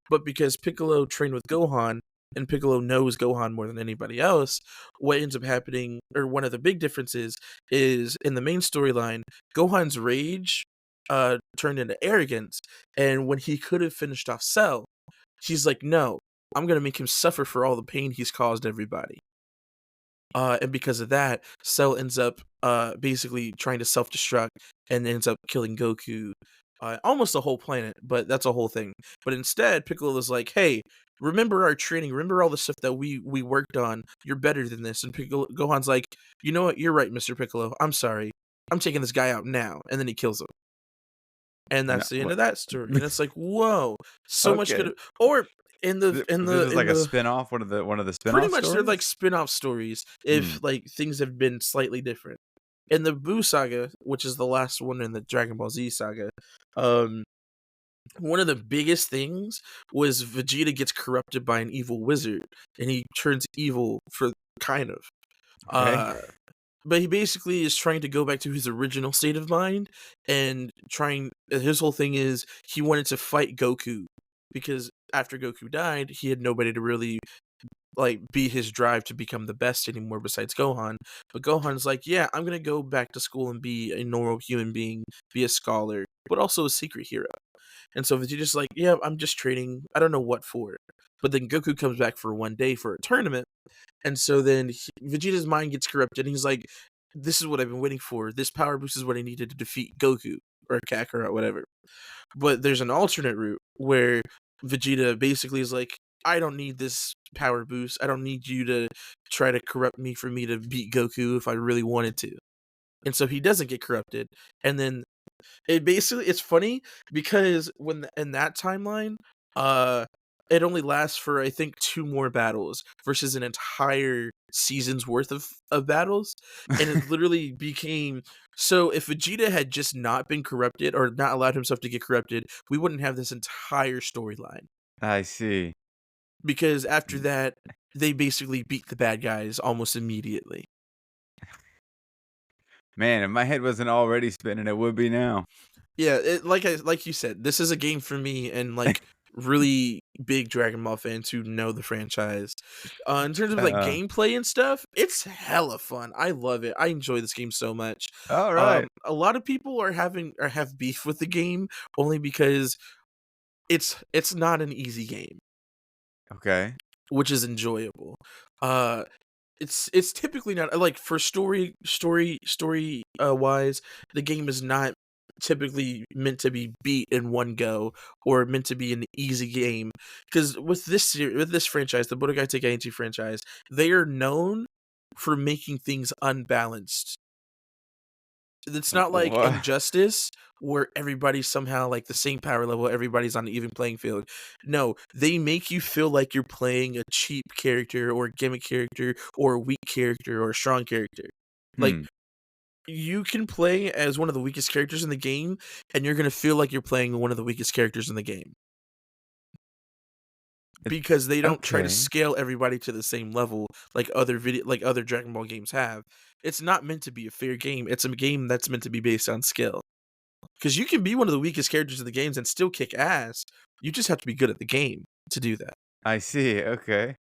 But because Piccolo trained with Gohan and Piccolo knows Gohan more than anybody else, what ends up happening, or one of the big differences, is in the main storyline, Gohan's rage turned into arrogance. And when he could have finished off Cell, he's like, no, I'm going to make him suffer for all the pain he's caused everybody. And because of that, Cell ends up basically trying to self-destruct and ends up killing Goku, almost the whole planet, but that's a whole thing. But instead, Piccolo is like, "Hey, remember our training? Remember all the stuff that we worked on? You're better than this." And Gohan's like, "You know what? You're right, Mr. Piccolo. I'm sorry. I'm taking this guy out now." And then he kills him. And No, that's the end what? of that story. And it's like, whoa, so much could Okay. have. Or in the in This the is in like a the spin-off, one of the pretty spin-off much they're like stories? spin-off stories Hmm. if like things have been slightly different. In the Buu saga, which is the last one in the Dragon Ball Z saga, um one of the biggest things was Vegeta gets corrupted by an evil wizard and he turns evil for kind of. Okay. Uh but he basically is trying to go back to his original state of mind and trying his whole thing is he wanted to fight Goku because after Goku died, he had nobody to really like be his drive to become the best anymore besides Gohan. But Gohan's like, yeah, I'm gonna go back to school and be a normal human being, be a scholar, but also a secret hero. And so Vegeta's like, yeah, I'm just training. I don't know what for. But then Goku comes back for one day for a tournament, and so then Vegeta's mind gets corrupted, and he's like, this is what I've been waiting for. This power boost is what I needed to defeat Goku or Kakarot, whatever. But there's an alternate route where Vegeta basically is like, I don't need this power boost. I don't need you to try to corrupt me for me to beat Goku if I really wanted to. and so he doesn't get corrupted. And then it's funny because in that timeline, uh, it only lasts for I think 2 more battles versus an entire season's worth of battles, and it literally became so if Vegeta had just not been corrupted or not allowed himself to get corrupted, we wouldn't have this entire storyline. I see. Because after that, they basically beat the bad guys almost immediately. Man, if my head wasn't already spinning, it would be now. Yeah, like you said, this is a game for me and like really big Dragon Ball fans who know the franchise. In terms of like gameplay and stuff, it's hella fun. I love it. I enjoy this game so much. All right. A lot of people have beef with the game only because it's not an easy game. Okay. Which is enjoyable. It's typically not like for story wise, the game is not typically meant to be beat in one go or meant to be an easy game. Because with this franchise, the Budokai Tenkaichi franchise, they are known for making things unbalanced. It's not like What? Injustice where everybody's somehow like the same power level, everybody's on an even playing field. No, they make you feel like you're playing a cheap character or a gimmick character or a weak character or a strong character. Like you can play as one of the weakest characters in the game and you're going to feel like you're playing one of the weakest characters in the game. Because they don't try to scale everybody to the same level like other Dragon Ball games have. It's not meant to be a fair game. It's a game that's meant to be based on skill. Because you can be one of the weakest characters in the games and still kick ass. You just have to be good at the game to do that. I see. Okay.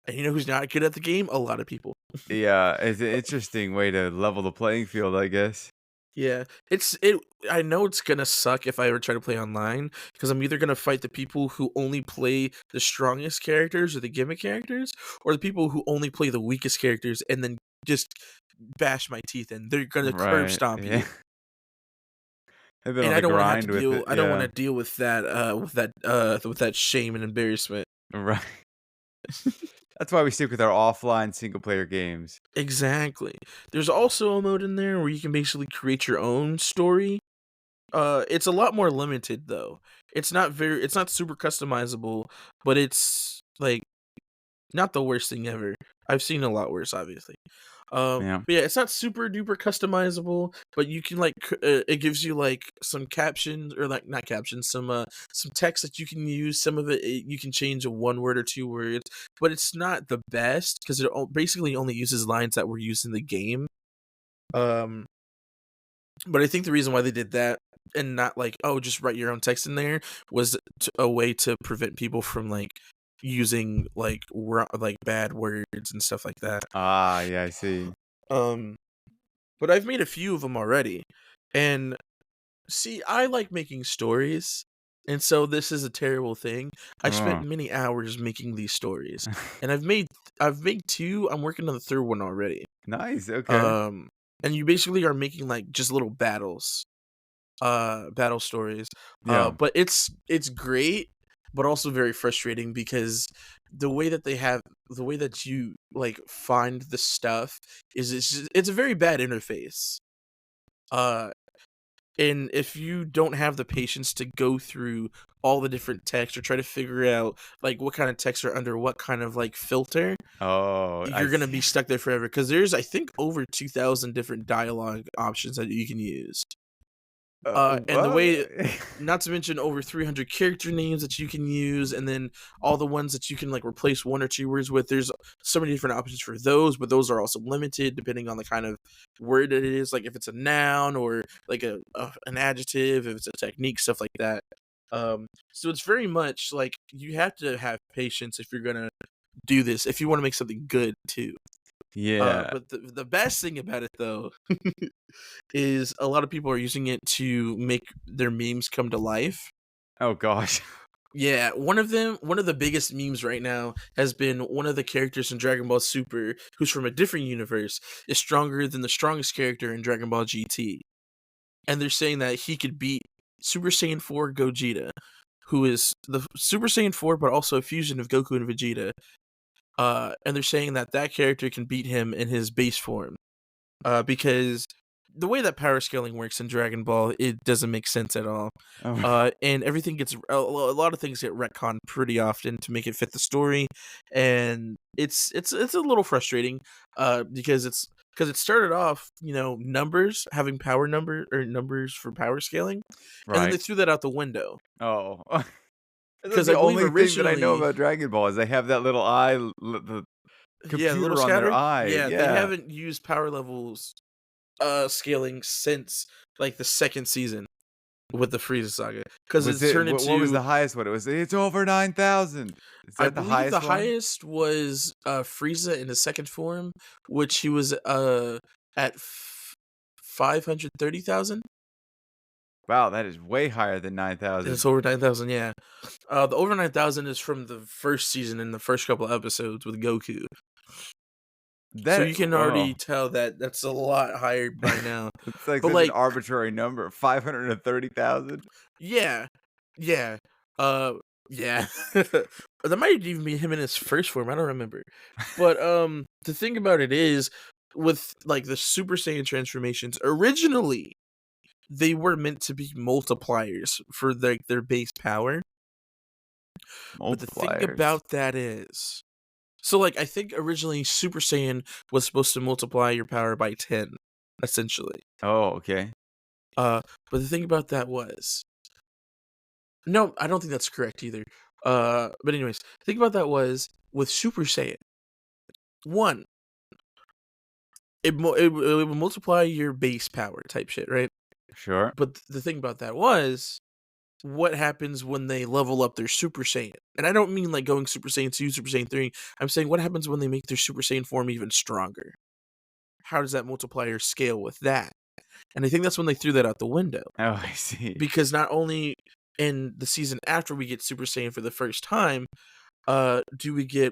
And you know who's not good at the game? A lot of people. Yeah, it's an interesting way to level the playing field, I guess. Yeah, I know it's gonna suck if I ever try to play online because I'm either gonna fight the people who only play the strongest characters or the gimmick characters, or the people who only play the weakest characters and then just bash my teeth in. They're gonna curb stomp you. I've been And on I the don't want to have to grind with deal. it. I don't want to deal with that. With that shame and embarrassment. Right. That's why we stick with our offline single player games. Exactly. There's also a mode in there where you can basically create your own story. It's a lot more limited though. It's not super customizable, but it's like not the worst thing ever. I've seen a lot worse, obviously. But yeah, it's not super duper customizable, but you can like it gives you like some captions or like not captions, some text that you can use. Some of it you can change a 1 word or 2 words, but it's not the best because it basically only uses lines that were used in the game. But I think the reason why they did that and not like just write your own text in there was a way to prevent people from like using like bad words and stuff like that. Ah, yeah, I see. But I've made a few of them already, and see, I like making stories, and so this is a terrible thing. I spent many hours making these stories, and I've made 2. I'm working on the 3rd one already. Nice. Okay. And you basically are making like just little battles, battle stories. Yeah. But it's great, but also very frustrating because the way that you like find the stuff it's a very bad interface. And if you don't have the patience to go through all the different text or try to figure out like what kind of texts are under what kind of like filter, you're gonna be stuck there forever. Because there's I think over 2,000 different dialogue options that you can use. And the way, not to mention over 300 character names that you can use, and then all the ones that you can like replace 1 or 2 words with. There's so many different options for those, but those are also limited depending on the kind of word it is. Like if it's a noun or like an adjective, if it's a technique, stuff like that. So it's very much like you have to have patience if you're gonna do this. If you want to make something good too. Yeah. But the best thing about it though is a lot of people are using it to make their memes come to life. Oh gosh. Yeah, one of the biggest memes right now has been one of the characters in Dragon Ball Super, who's from a different universe, is stronger than the strongest character in Dragon Ball GT. And they're saying that he could beat Super Saiyan 4 Gogeta, who is the Super Saiyan 4 but also a fusion of Goku and Vegeta. And they're saying that character can beat him in his base form. Because the way that power scaling works in Dragon Ball, it doesn't make sense at all. Oh. And everything gets a lot of things get retconned pretty often to make it fit the story, and it's a little frustrating, because it started off, numbers having numbers for power scaling, and then they Right. threw that out the window. Oh. That's Because the I believe only thing that I know originally, about Dragon Ball is they have that little eye, the yeah, the little computer on their scatter, eye. yeah, they Yeah. haven't used power levels scaling since like the second season with the Frieza saga, because Was it's it turned what was into, the highest one? It's over 9,000. Is I that the believe the highest one? highest was Frieza in his second form, which he was at 530,000. Wow, that is way higher than It's 9,000. over 9,000, yeah. The over 9,000 is from the first season in the first couple episodes with Goku. So That you can already tell that that's a lot higher by now. it's like But such an like, arbitrary number. 530,000? yeah, yeah, uh, yeah. That might even be him in his first form. I don't remember. But the thing about it is, with like the Super Saiyan transformations, originally they were meant to be multipliers for their base power. But the thing Multipliers. about that is, so like I think originally Super Saiyan was supposed to multiply your power by 10, essentially. Oh, okay. Uh, but the thing about that was, no, I don't think that's correct either. But anyways, the thing about that was with Super Saiyan 1, it would multiply your base power type shit, right? Sure. But the thing about that was, what happens when they level up their Super Saiyan? And I don't mean like going Super Saiyan 2, Super Saiyan 3. I'm saying what happens when they make their Super Saiyan form even stronger? How does that multiplier scale with that? And I think that's when they threw that out the window. Oh, I see. Because not only in the season after we get Super Saiyan for the first time, do we get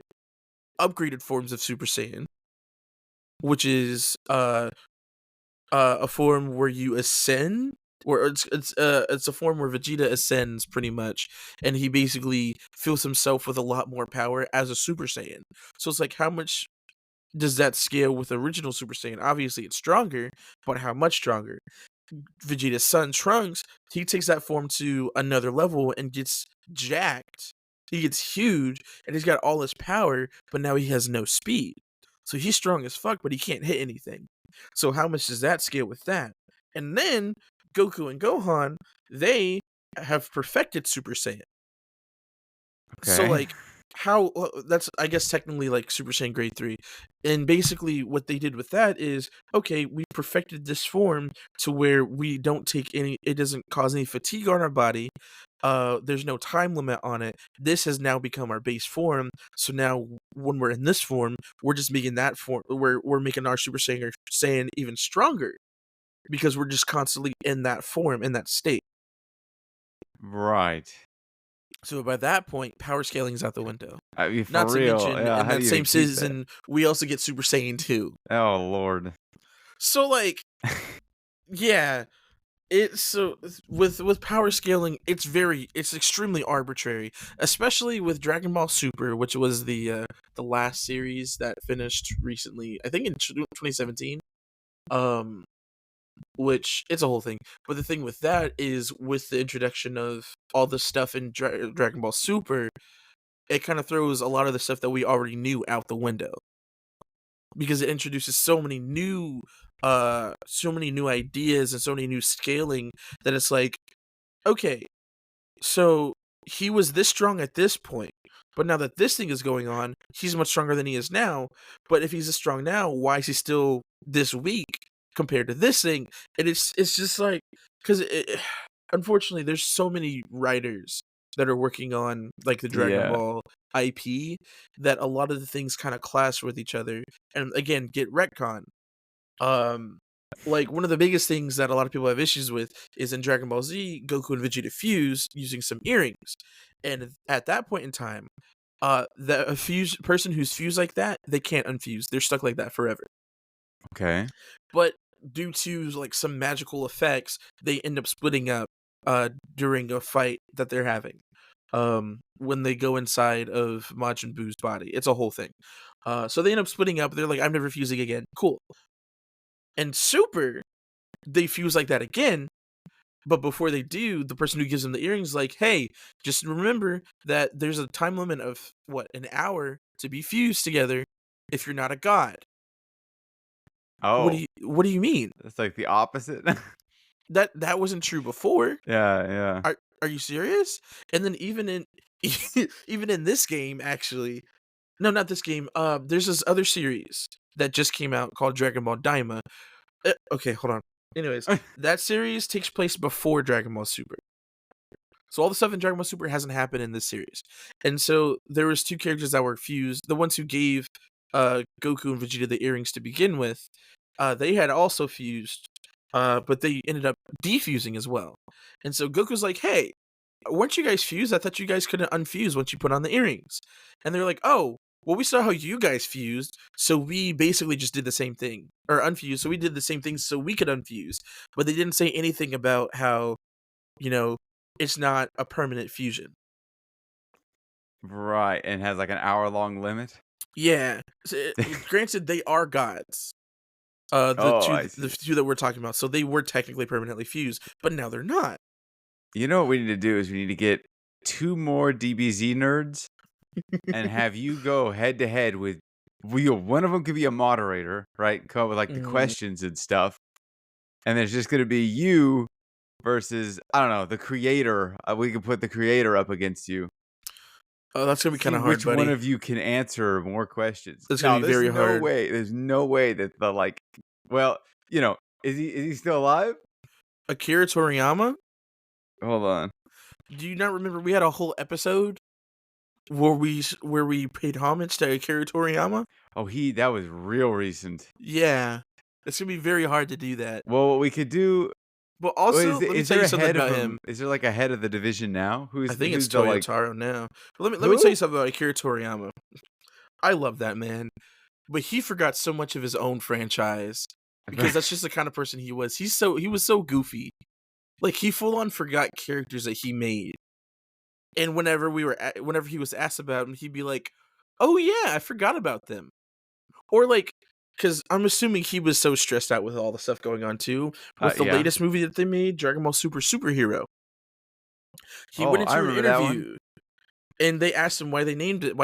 upgraded forms of Super Saiyan, which is a form where you ascend, or it's a form where Vegeta ascends pretty much, and he basically fills himself with a lot more power as a Super Saiyan. So it's like, how much does that scale with original Super Saiyan? Obviously, it's stronger, but how much stronger? Vegeta's son Trunks, he takes that form to another level and gets jacked. He gets huge, and he's got all his power, but now he has no speed. So he's strong as fuck, but he can't hit anything. So how much does that scale with that? And then Goku and Gohan, they have perfected Super Saiyan. So Okay. like, how that's, I guess, technically like Super Saiyan Grade 3. And basically what they did with that is, okay, we perfected this form to where we don't take any, it doesn't cause any fatigue on our body. There's no time limit on it. This has now become our base form. So now when we're in this form, we're just making that form, we're making our Super Saiyan even stronger, because we're just constantly in that form, in that state. Right. So by that point, power scaling is out the window. I mean, for Not to real. mention, Yeah, in how do that you same even keep that? season, we also get Super Saiyan 2. Oh, Lord. So, like, yeah, it's so with power scaling, it's extremely arbitrary, especially with Dragon Ball Super, which was the last series that finished recently, I think in 2017. Um, which it's a whole thing. But the thing with that is, with the introduction of all the stuff in Dragon Ball Super, it kind of throws a lot of the stuff that we already knew out the window, because it introduces so many new ideas and so many new scaling, that it's like, okay, so he was this strong at this point, but now that this thing is going on, he's much stronger than he is now. But if he's this strong now, why is he still this weak compared to this thing? And it's just like, because unfortunately, there's so many writers that are working on like the Dragon Yeah. Ball IP, that a lot of the things kind of clash with each other, and again get retcon. Um, like, one of the biggest things that a lot of people have issues with is in Dragon Ball Z, Goku and Vegeta fuse using some earrings, and at that point in time, the person who's fused like that, they can't unfuse. They're stuck like that forever. Okay. But due to like some magical effects, they end up splitting up during a fight that they're having. When they go inside of Majin Buu's body. It's a whole thing. So they end up splitting up. They're like, I'm never fusing again. Cool. And Super, they fuse like that again. But before they do, the person who gives them the earrings is like, hey, just remember that there's a time limit of, an hour to be fused together if you're not a god. Oh. What do you mean? That's like the opposite? That wasn't true before. Yeah. Are you serious? And then even in this game, actually, no, not this game. There's this other series that just came out called Dragon Ball Daima. Okay, hold on. Anyways, that series takes place before Dragon Ball Super. So all the stuff in Dragon Ball Super hasn't happened in this series. And so there was two characters that were fused. The ones who gave Goku and Vegeta the earrings to begin with, they had also fused, but they ended up defusing as well. And so Goku's like, hey, weren't you guys fused? I thought you guys couldn't unfuse once you put on the earrings. And they're like, oh, well, we saw how you guys fused, so we basically just did the same thing. Or unfused, so we did the same thing so we could unfuse. But they didn't say anything about how, it's not a permanent fusion. Right, and has like an hour-long limit? Yeah. So, granted, they are gods. The two that we're talking about. So they were technically permanently fused, but now they're not. You know what we need to do is we need to get 2 more DBZ nerds and have you go head to head with one of them could be a moderator, right? Come up with like the questions and stuff. And there's just going to be you versus, I don't know, the creator. We can put the creator up against you. Oh, that's going to be kind of hard, which buddy. one of you can answer more questions. That's going to be very hard. There's no way that is he still alive? Akira Toriyama? Hold on. Do you not remember we had a whole episode where we paid homage to Akira Toriyama? Oh, that was real recent. Yeah. It's going to be very hard to do that. Well, what we could do. But also, let me tell you something about him. Is there like a head of the division now? I think it's Toyotaro now. But let me tell you something about Akira Toriyama. I love that man, but he forgot so much of his own franchise because that's just the kind of person he was. He was so goofy, like he full on forgot characters that he made. And whenever he was asked about him, he'd be like, "Oh yeah, I forgot about them," or like. Because I'm assuming he was so stressed out with all the stuff going on too. With the latest movie that they made, Dragon Ball Superhero. He went into an interview and they asked him why he named it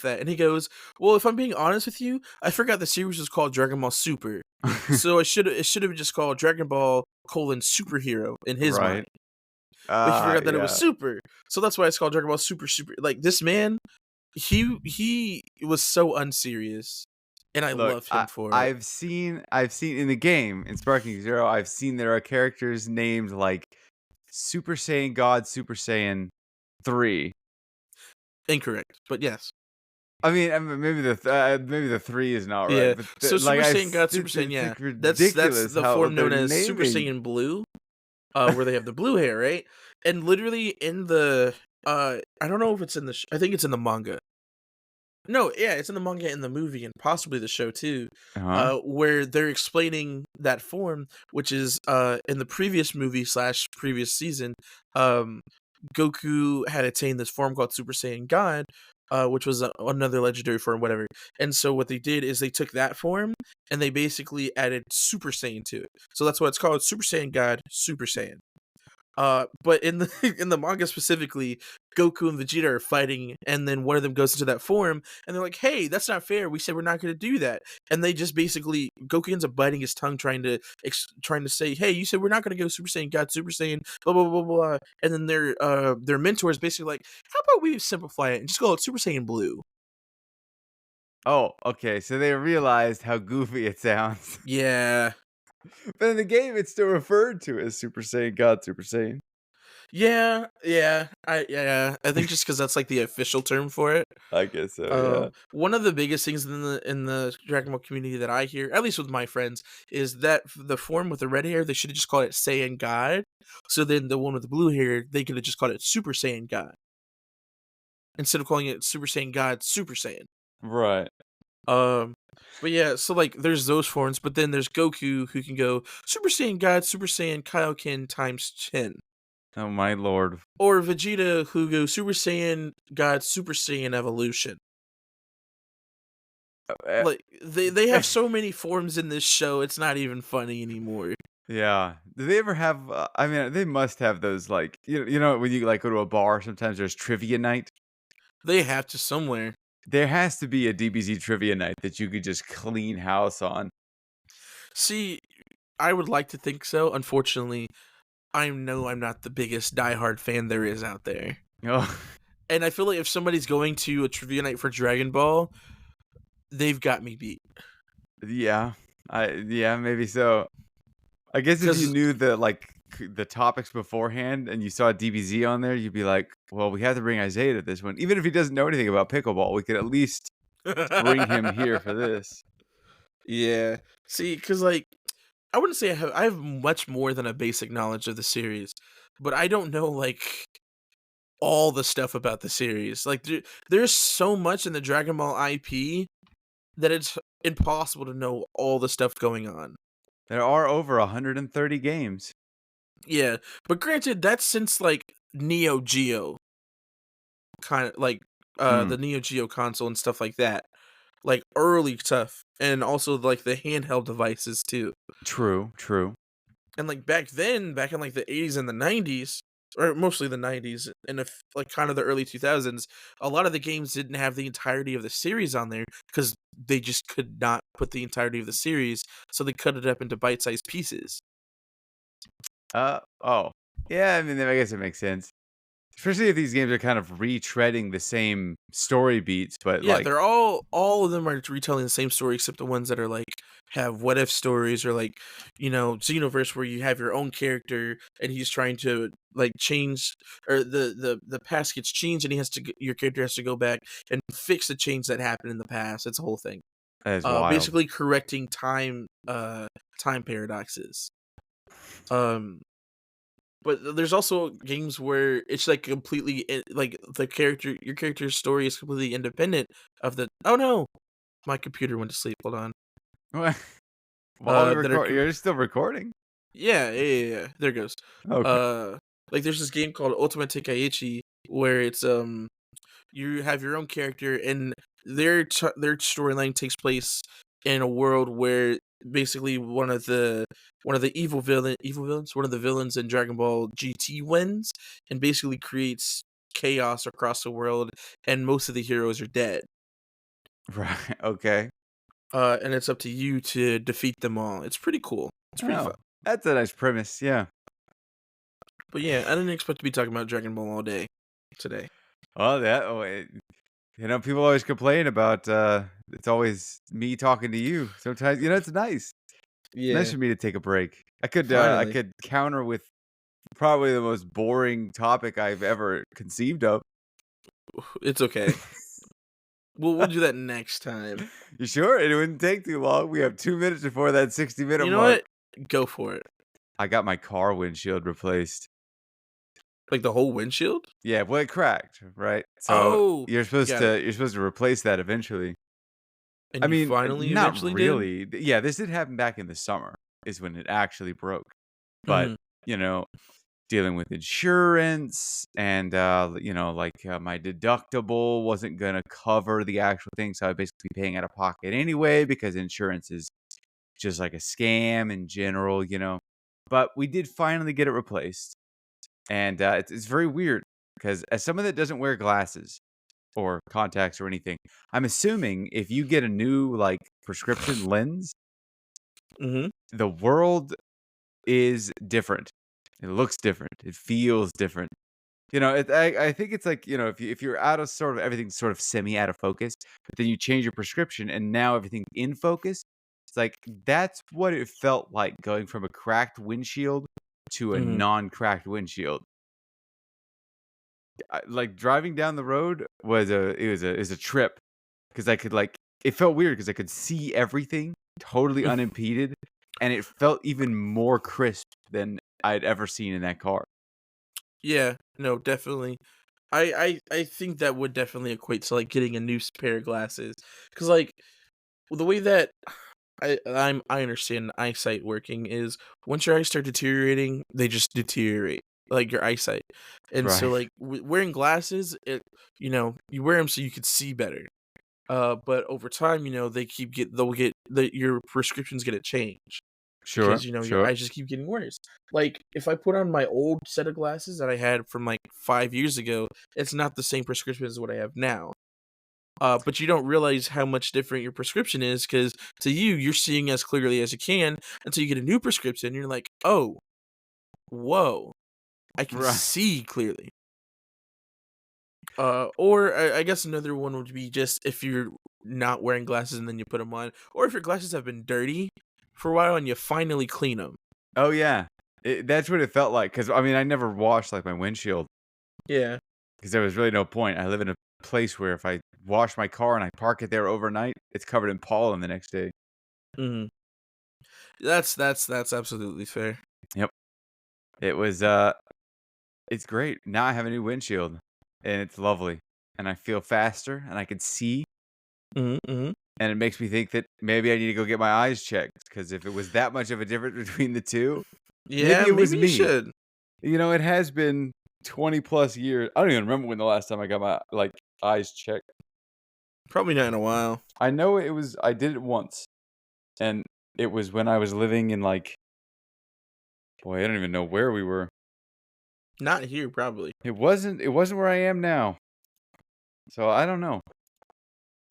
that. And he goes, well, if I'm being honest with you, I forgot the series was called Dragon Ball Super. So it should have just called Dragon Ball Superhero in his mind. But he forgot that it was super. So that's why it's called Dragon Ball Super. Like this man, he was so unserious. And I love him for it. I've seen in the game, in Sparking Zero, I've seen there are characters named like Super Saiyan God, Super Saiyan 3. Incorrect, but yes. I mean, maybe the 3 is not right. Yeah. But so Super Saiyan God, Super Saiyan, yeah. That's the form known as Super Saiyan Blue, where they have the blue hair, right? And literally in the, I don't know if it's in the, I think it's in the manga. No, yeah, it's in the manga and the movie and possibly the show too, where they're explaining that form, which is in the previous movie / previous season, Goku had attained this form called Super Saiyan God, which was another legendary form, whatever. And so what they did is they took that form and they basically added Super Saiyan to it. So that's what it's called, Super Saiyan God, Super Saiyan. But in the manga specifically, Goku and Vegeta are fighting, and then one of them goes into that form, and they're like, "Hey, that's not fair. We said we're not going to do that." And they just basically Goku ends up biting his tongue, trying to say, "Hey, you said we're not going to go Super Saiyan God, Super Saiyan, blah blah blah blah." And then their mentor is basically like, "How about we simplify it and just call it Super Saiyan Blue?" Oh, okay. So they realized how goofy it sounds. Yeah. But in the game, it's still referred to as Super Saiyan God, Super Saiyan. Yeah. I think just because that's like the official term for it. I guess so. Yeah. One of the biggest things in the Dragon Ball community that I hear, at least with my friends, is that the form with the red hair, they should have just called it Saiyan God. So then the one with the blue hair, they could have just called it Super Saiyan God instead of calling it Super Saiyan God, Super Saiyan. Right. But yeah, so like there's those forms, but then there's Goku who can go Super Saiyan God, Super Saiyan Kaioken times 10. Oh my lord. Or Vegeta who goes Super Saiyan God, Super Saiyan Evolution. Like they have so many forms in this show, it's not even funny anymore. Yeah. Do they ever have? I mean, they must have those like when you like go to a bar. Sometimes there's trivia night. They have to somewhere. There has to be a DBZ trivia night that you could just clean house on. See, I would like to think so. Unfortunately, I know I'm not the biggest diehard fan there is out there. Oh, And I feel like if somebody's going to a trivia night for Dragon Ball, they've got me beat. yeah. Yeah, maybe so. I guess if you Because knew the topics beforehand and you saw DBZ on there, you'd be like, "Well, we have to bring Isaiah to this one, even if he doesn't know anything about pickleball. We could at least bring him here for this." yeah. See, because like I wouldn't say I have much more than a basic knowledge of the series, but I don't know like all the stuff about the series. Like there's so much in the Dragon Ball IP that it's impossible to know all the stuff going on. There are over 130 games. Yeah, but granted, that's since like Neo Geo, kind of like Mm, the Neo Geo console and stuff like that, like early stuff, and also like the handheld devices too. true, true. And like back then, back in like the 80s and the 90s, or mostly the 90s, and if like kind of the early 2000s, a lot of the games didn't have the entirety of the series on there because they just could not put the entirety of the series, so they cut it up into bite-sized pieces. Oh. Yeah, I mean, I guess it makes sense. Especially if these games are kind of retreading the same story beats, but Yeah, like, they're all of them are retelling the same story except the ones that are like have what if stories or like, Xenoverse where you have your own character and he's trying to like change or the past gets changed and your character has to go back and fix the change that happened in the past. It's a whole thing. that is wild. Basically correcting time paradoxes. Um but there's also games where it's like completely like your character's story is completely independent of the. Oh no, my computer went to sleep. Hold on. While we That are record, you're still recording. yeah. There it goes. Okay. Like there's this game called Ultimate Tenkaichi where it's you have your own character and their storyline takes place in a world where basically one of the evil villains, one of the villains in Dragon Ball GT wins and basically creates chaos across the world and most of the heroes are dead. Right. Okay. And it's up to you to defeat them all. It's pretty cool. It's pretty Oh, fun. that's a nice premise. Yeah. But yeah, I didn't expect to be talking about Dragon Ball all day today. Oh, that. People always complain about it's always me talking to you. Sometimes, it's nice. It's nice Yeah, for me to take a break. I finally. could counter with probably the most boring topic I've ever conceived of. It's okay. We'll do that next time. You sure? It wouldn't take too long. We have 2 minutes before that 60-minute You know mark. what? Go for it. I got my car windshield replaced. Like the whole windshield? Yeah, well, it cracked, right? So Oh, got it. you're supposed to replace that eventually. I And you mean, finally not eventually did? really. Yeah, this did happen back in the summer, is when it actually broke. But, Mhm. you know, dealing with insurance and, my deductible wasn't going to cover the actual thing. So I basically paying out of pocket anyway because insurance is just like a scam in general. But we did finally get it replaced. And it's very weird because as someone that doesn't wear glasses or contacts or anything, I'm assuming if you get a new like prescription lens, Mhm. the world is different. It looks different. It feels different. I think it's like if you're out of sort of everything's sort of semi out of focus, but then you change your prescription and now everything's in focus. It's like that's what it felt like going from a cracked windshield to a Mhm. non-cracked windshield. Like driving down the road was a trip because I could like it felt weird because I could see everything totally unimpeded, and it felt even more crisp than I'd ever seen in that car. Yeah, no, definitely. I think that would definitely equate to like getting a new pair of glasses cuz like the way that I understand eyesight working is once your eyes start deteriorating, they just deteriorate like your eyesight. And so Right. like wearing glasses, you wear them so you could see better. But over time, they'll get your prescriptions get a change. because your eyes just keep getting worse. Like if I put on my old set of glasses that I had from like 5 years ago, it's not the same prescription as what I have now. But you don't realize how much different your prescription is, because to you, you're seeing as clearly as you can until you get a new prescription. And you're like, oh, whoa, I can see clearly. Or I guess another one would be just if you're not wearing glasses and then you put them on, or if your glasses have been dirty for a while and you finally clean them. Oh yeah, that's what it felt like. Because I mean, I never washed like my windshield. Yeah. Because there was really no point. I live in a place where if I wash my car and I park it there overnight, it's covered in pollen the next day. Mm-hmm. That's absolutely fair. Yep. It was it's great. Now I have a new windshield and it's lovely. And I feel faster and I can see. Mm-hmm. And it makes me think that maybe I need to go get my eyes checked, because if it was that much of a difference between the two, maybe it was me. Should. It has been 20 plus years. I don't even remember when the last time I got my eyes checked. Probably not in a while. I know I did it once. And it was when I was living in boy, I don't even know where we were. Not here, probably. It wasn't where I am now. So I don't know.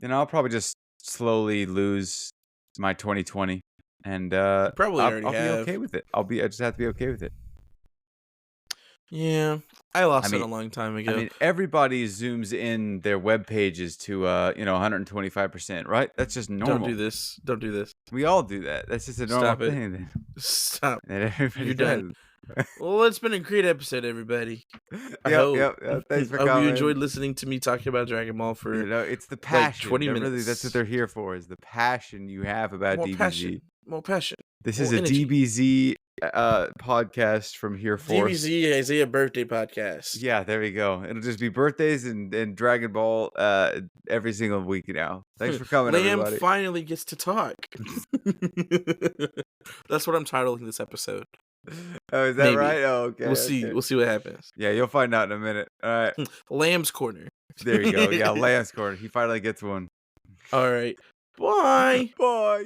I'll probably just slowly lose my 2020, and I'll be okay with it. I just have to be okay with it. Yeah, I lost it a long time ago. I mean, everybody zooms in their web pages to 125%, right? That's just normal. Don't do this. We all do that. That's just a normal thing. Stop. That everybody You're done. Well, it's been a great episode, everybody. Yep. Thanks for coming. I hope you enjoyed listening to me talking about Dragon Ball for it's the passion. 20 minutes. Really, that's what they're here for, is the passion you have about DBZ. More passion. This is a energy. DBZ podcast from here forth. DBZ Isaiah birthday podcast. Yeah, there we go. It'll just be birthdays and Dragon Ball every single week now. Thanks for coming, everybody. Lamb finally gets to talk. That's what I'm titling this episode. Oh, is that Maybe. Right? Oh, okay. We'll see. We'll see what happens. Yeah, you'll find out in a minute. All right. Lamb's Corner. There you go. Yeah, Lamb's Corner. He finally gets one. All right. Bye. Bye.